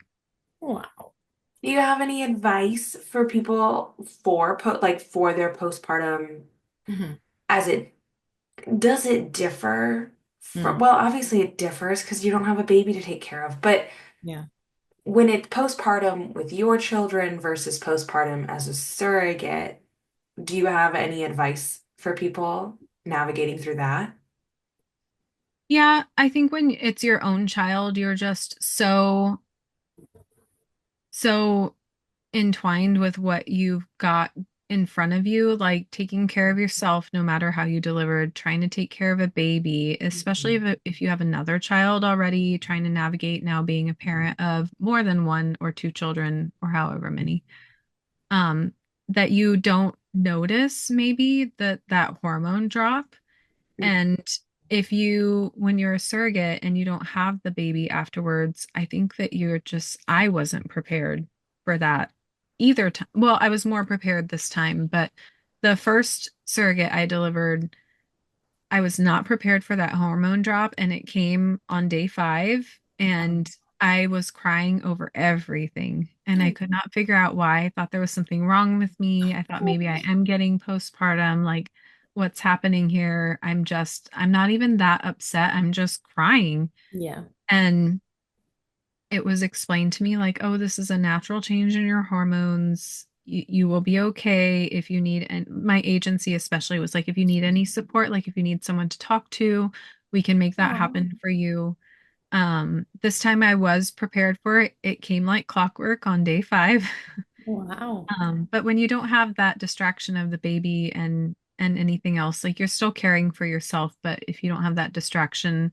Wow. Do you have any advice for people for like for their postpartum Hmm. as it does it differ from, Mm. well, obviously it differs because you don't have a baby to take care of, but Yeah. when it's postpartum with your children versus postpartum as a surrogate, do you have any advice for people navigating through that? Yeah, I think when it's your own child, you're just so entwined with what you've got in front of you, like taking care of yourself no matter how you delivered, trying to take care of a baby, especially Mhm. if you have another child already, trying to navigate now being a parent of more than one or two children or however many. Um, that you don't notice maybe that hormone drop. And if you, when you're a surrogate and you don't have the baby afterwards, I think that I wasn't prepared for that either time. Well, I was more prepared this time, but the first surrogate I delivered, I was not prepared for that hormone drop, and it came on day 5, and I was crying over everything, and I could not figure out why. I thought there was something wrong with me. I thought maybe I am getting postpartum, like what's happening here? I'm not even that upset. I'm just crying. Yeah. And it was explained to me like, oh, this is a natural change in your hormones. You will be okay if you need, and my agency especially was like, if you need any support, like if you need someone to talk to, we can make that Oh. happen for you. This time I was prepared for it. It came like clockwork on day 5. Wow. But when you don't have that distraction of the baby and anything else, like you're still caring for yourself, but if you don't have that distraction,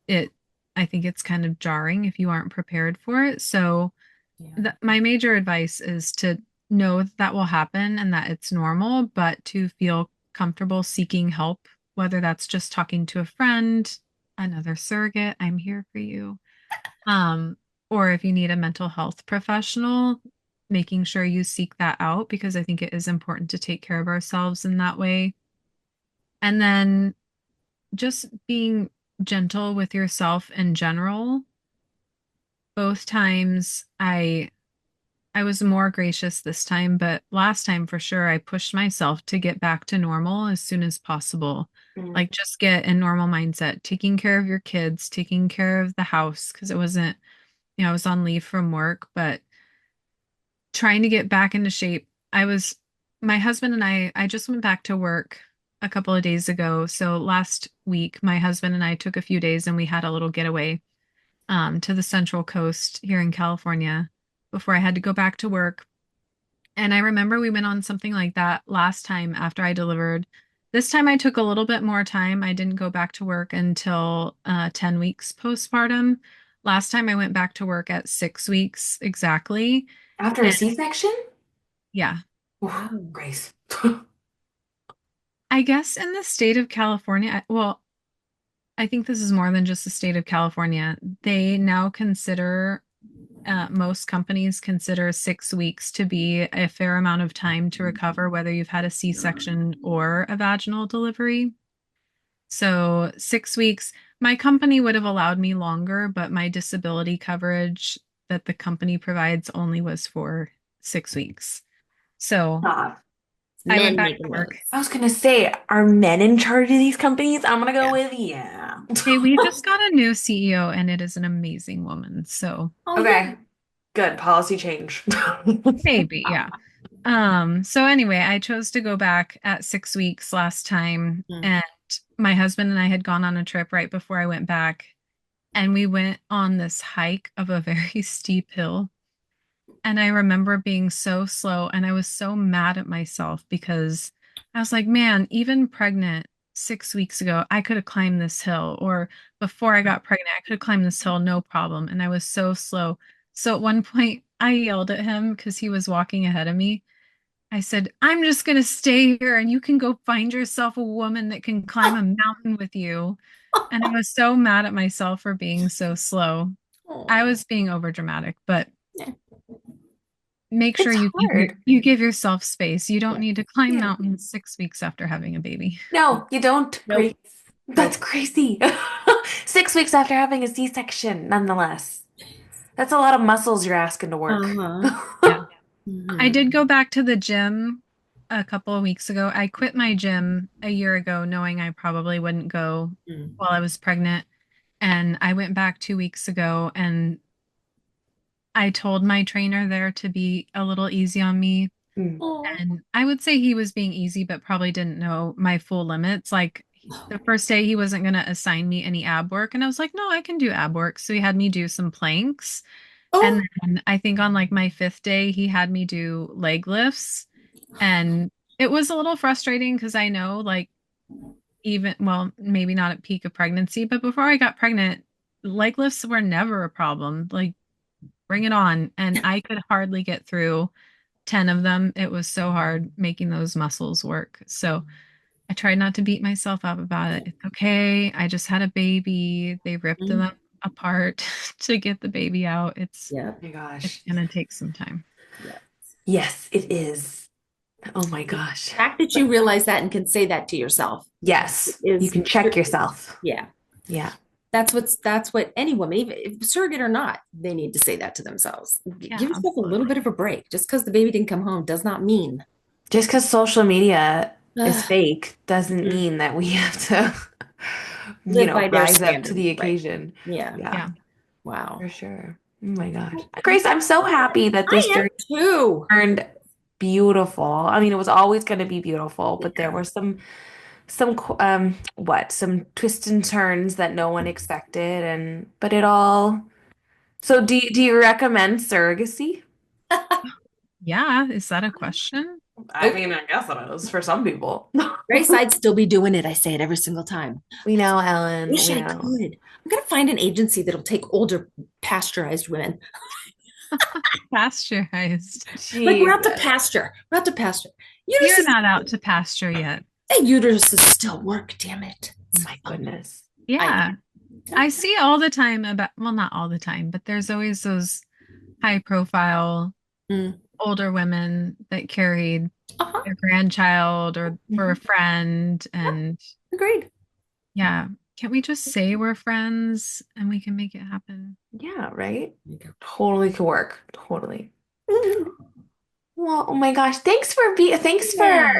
it I think it's kind of jarring if you aren't prepared for it. So Yeah. my major advice is to know that will happen and that it's normal, but to feel comfortable seeking help, whether that's just talking to a friend, another surrogate, I'm here for you. Um, or if you need a mental health professional, making sure you seek that out because I think it is important to take care of ourselves in that way. And then just being gentle with yourself in general. Both times I was more gracious this time, but last time for sure I pushed myself to get back to normal as soon as possible. Mm. Like just get a normal mindset, taking care of your kids, taking care of the house because it wasn't, I was on leave from work, but trying to get back into shape. My husband and I just went back to work a couple of days ago. So last week, my husband and I took a few days and we had a little getaway to the Central Coast here in California before I had to go back to work. And I remember we went on something like that last time after I delivered. This time I took a little bit more time. I didn't go back to work until 10 weeks postpartum. Last time I went back to work at 6 weeks exactly. After a And C-section? yeah, Oof, Wow. Grace. I guess in the state of California, well, I think this is more than just the state of California. They now consider most companies consider 6 weeks to be a fair amount of time to recover, whether you've had a C-section or a vaginal delivery. So 6 weeks, my company would have allowed me longer, but my disability coverage that the company provides only was for 6 weeks. So Stop. I went Men back to making work. I those. was gonna say, are men in charge of these companies? I'm gonna go Yeah. with yeah. Hey, we just got a new CEO and it is an amazing woman. So Oh yeah. Okay, good. Policy change. maybe, yeah. So anyway, I chose to go back at 6 weeks last time, Mm. and my husband and I had gone on a trip right before I went back, and we went on this hike of a very steep hill. And I remember being so slow, and I was so mad at myself because I was like, man, even pregnant 6 weeks ago, I could have climbed this hill, or before I got pregnant, I could have climbed this hill, no problem. And I was so slow. So at one point, I yelled at him because he was walking ahead of me. I said, I'm just going to stay here and you can go find yourself a woman that can climb a mountain with you. And I was so mad at myself for being so slow. I Oh. was being overdramatic, but Yeah. make sure It's hard. you give yourself space. You don't Yeah. need to climb Yeah. mountains 6 weeks after having a baby. No, you don't, Nope. Grace. That's Nope. crazy. 6 weeks after having a C-section, nonetheless. That's a lot of muscles you're asking to work. Uh-huh. Yeah. I Hmm. did go back to the gym a couple of weeks ago. I quit my gym a year ago, knowing I probably wouldn't go Mm. while I was pregnant. And I went back 2 weeks ago and I told my trainer there to be a little easy on me. Mm. Oh. And I would say he was being easy, but probably didn't know my full limits. Like the first day, he wasn't going to assign me any ab work. And I was like, no, I can do ab work. So he had me do some planks. And Oh. then I think on like my fifth day, he had me do leg lifts. And it was a little frustrating because I know, like, even, well, maybe not at peak of pregnancy, but before I got pregnant, leg lifts were never a problem. Like, bring it on. And I could hardly get through 10 of them. It was so hard making those muscles work. So I tried not to beat myself up about it. It's okay. I just had a baby. They ripped them Mm. apart to get the baby out. Yeah. Oh my It's gosh. gonna take some time. Yeah. Yes, it is. Oh my The gosh. fact that you realize that and can say that to yourself Yes, you is, can check yourself. yeah. Yeah. That's what any woman, even if surrogate or not, they need to say that to themselves. Yeah, Give yourself a little absolutely. bit of a break. Just because the baby didn't come home does not mean Just because social media is uh, fake doesn't mean that we have to, live by their rise up to standard. the Right. occasion. Yeah. Yeah, Yeah. Wow. for sure. Oh my gosh. I'm Grace, I'm so happy that this I am journey too. turned beautiful. I mean, it was always going to be beautiful, but there Yeah. were some twists and turns that no one expected, and but it all. So do you recommend surrogacy? Yeah, is that a question? I Nope. mean, I guess it is for some people. Grace, I'd still be doing it. I say it every single time. We know, Ellen. Wish We I know. could. I'm gonna find an agency that'll take older pasteurized women. Pasteurized. Like we're out to Jesus. pasture. We're out to pasture. You're not out to pasture yet. Uteruses still work, damn it. My goodness. I Yeah. I see all the time about, well, not all the time, but there's always those high profile mm, older women that carried uh-huh. their grandchild or for a Mhm. friend. And Agreed. yeah, can't we just say we're friends and we can make it happen? Yeah, right? Totally could work. Totally. Mm, Well, oh my gosh. Thanks yeah.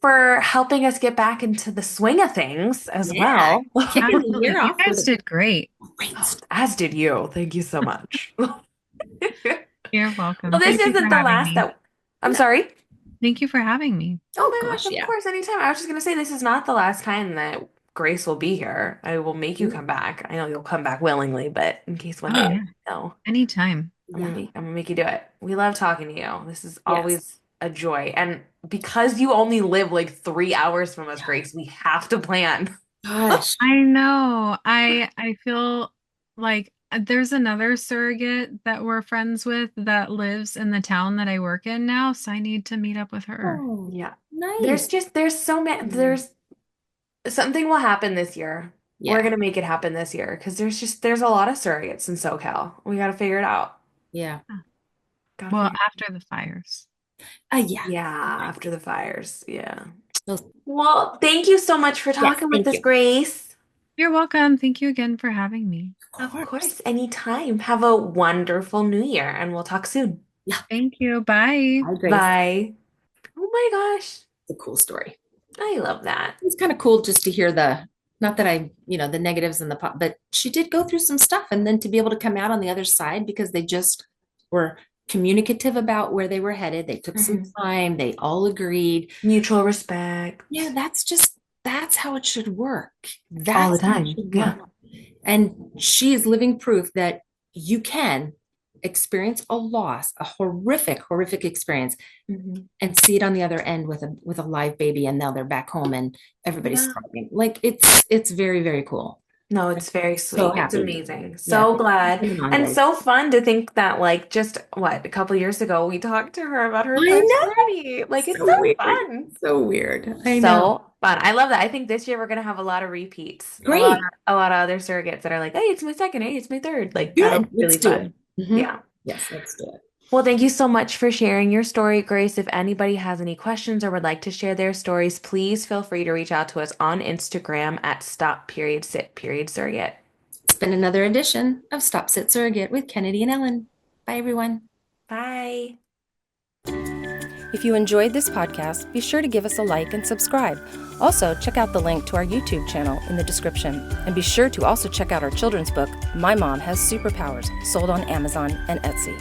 for helping us get back into the swing of things as Yeah. well. Kicking the Absolutely. year You off with guys a did great. great Oh, start. as did you. Thank you so much. You're welcome. Well, this Thank you isn't for the having last me. that I'm No. sorry. Thank you for having me. Oh Oh my gosh, gosh, of yeah. course, anytime. I was just gonna say this is not the last time that Grace will be here. I will make you come back. I know you'll come back willingly, but in case one Oh day, yeah, no, anytime. Yeah. I'm gonna make you do it. We love talking to you. This is Yes. always a joy. And because you only live like 3 hours from us, Grace, we have to plan. Gosh. I know. I feel like there's another surrogate that we're friends with that lives in the town that I work in now, so I need to meet up with her. Oh, Yeah. nice. There's so many Mm. there's something will happen this year. We're Yeah. gonna make it happen this year because there's a lot of surrogates in SoCal. We gotta figure it out. Yeah. Gotta Well, figure after the fires. Yeah. Yeah, after the fires. Yeah. Those- Well, thank you so much for yes. talking with Thank us, you. Grace. You're welcome. Thank you again for having me. Of Of course. course, anytime. Have a wonderful new year and we'll talk soon. Yeah. Thank you. Bye. Hi, Grace. Bye. Oh my gosh. It's a cool story. I love that. It's kind of cool just to hear not that the negatives and but she did go through some stuff and then to be able to come out on the other side because they just were communicative about where they were headed. They took some Mhm. time. They all agreed. Mutual respect. Yeah, that's how it should work. All the That's how it time. should Yeah. work. And she is living proof that you can experience a loss, a horrific, horrific experience, Mhm. and see it on the other end with a live baby, and now they're back home and everybody's Yeah. thriving. Like it's very, very cool. No, it's very So sweet. It's happy. amazing. Yeah. So Thanks for glad. coming on, And Grace. so fun to think that, like, just what, a couple years ago, we talked to her about her I first know. journey. Like, it's So so weird. fun. So weird. I know. So fun. I love that. I think this year we're gonna have a lot of repeats. Great. A lot of other surrogates that are like, hey, it's my second, hey, it's my third. Like, that'll Good. be Let's really do it. fun. Yeah. Yes, let's do it. Well, thank you so much for sharing your story, Grace. If anybody has any questions or would like to share their stories, please feel free to reach out to us on Instagram at Stop.Sit.Surrogate. It's been another edition of Stop.Sit.Surrogate with Kennedy and Ellen. Bye, everyone. Bye. If you enjoyed this podcast, be sure to give us a like and subscribe. Also, check out the link to our YouTube channel in the description. And be sure to also check out our children's book, My Mom Has Superpowers, sold on Amazon and Etsy.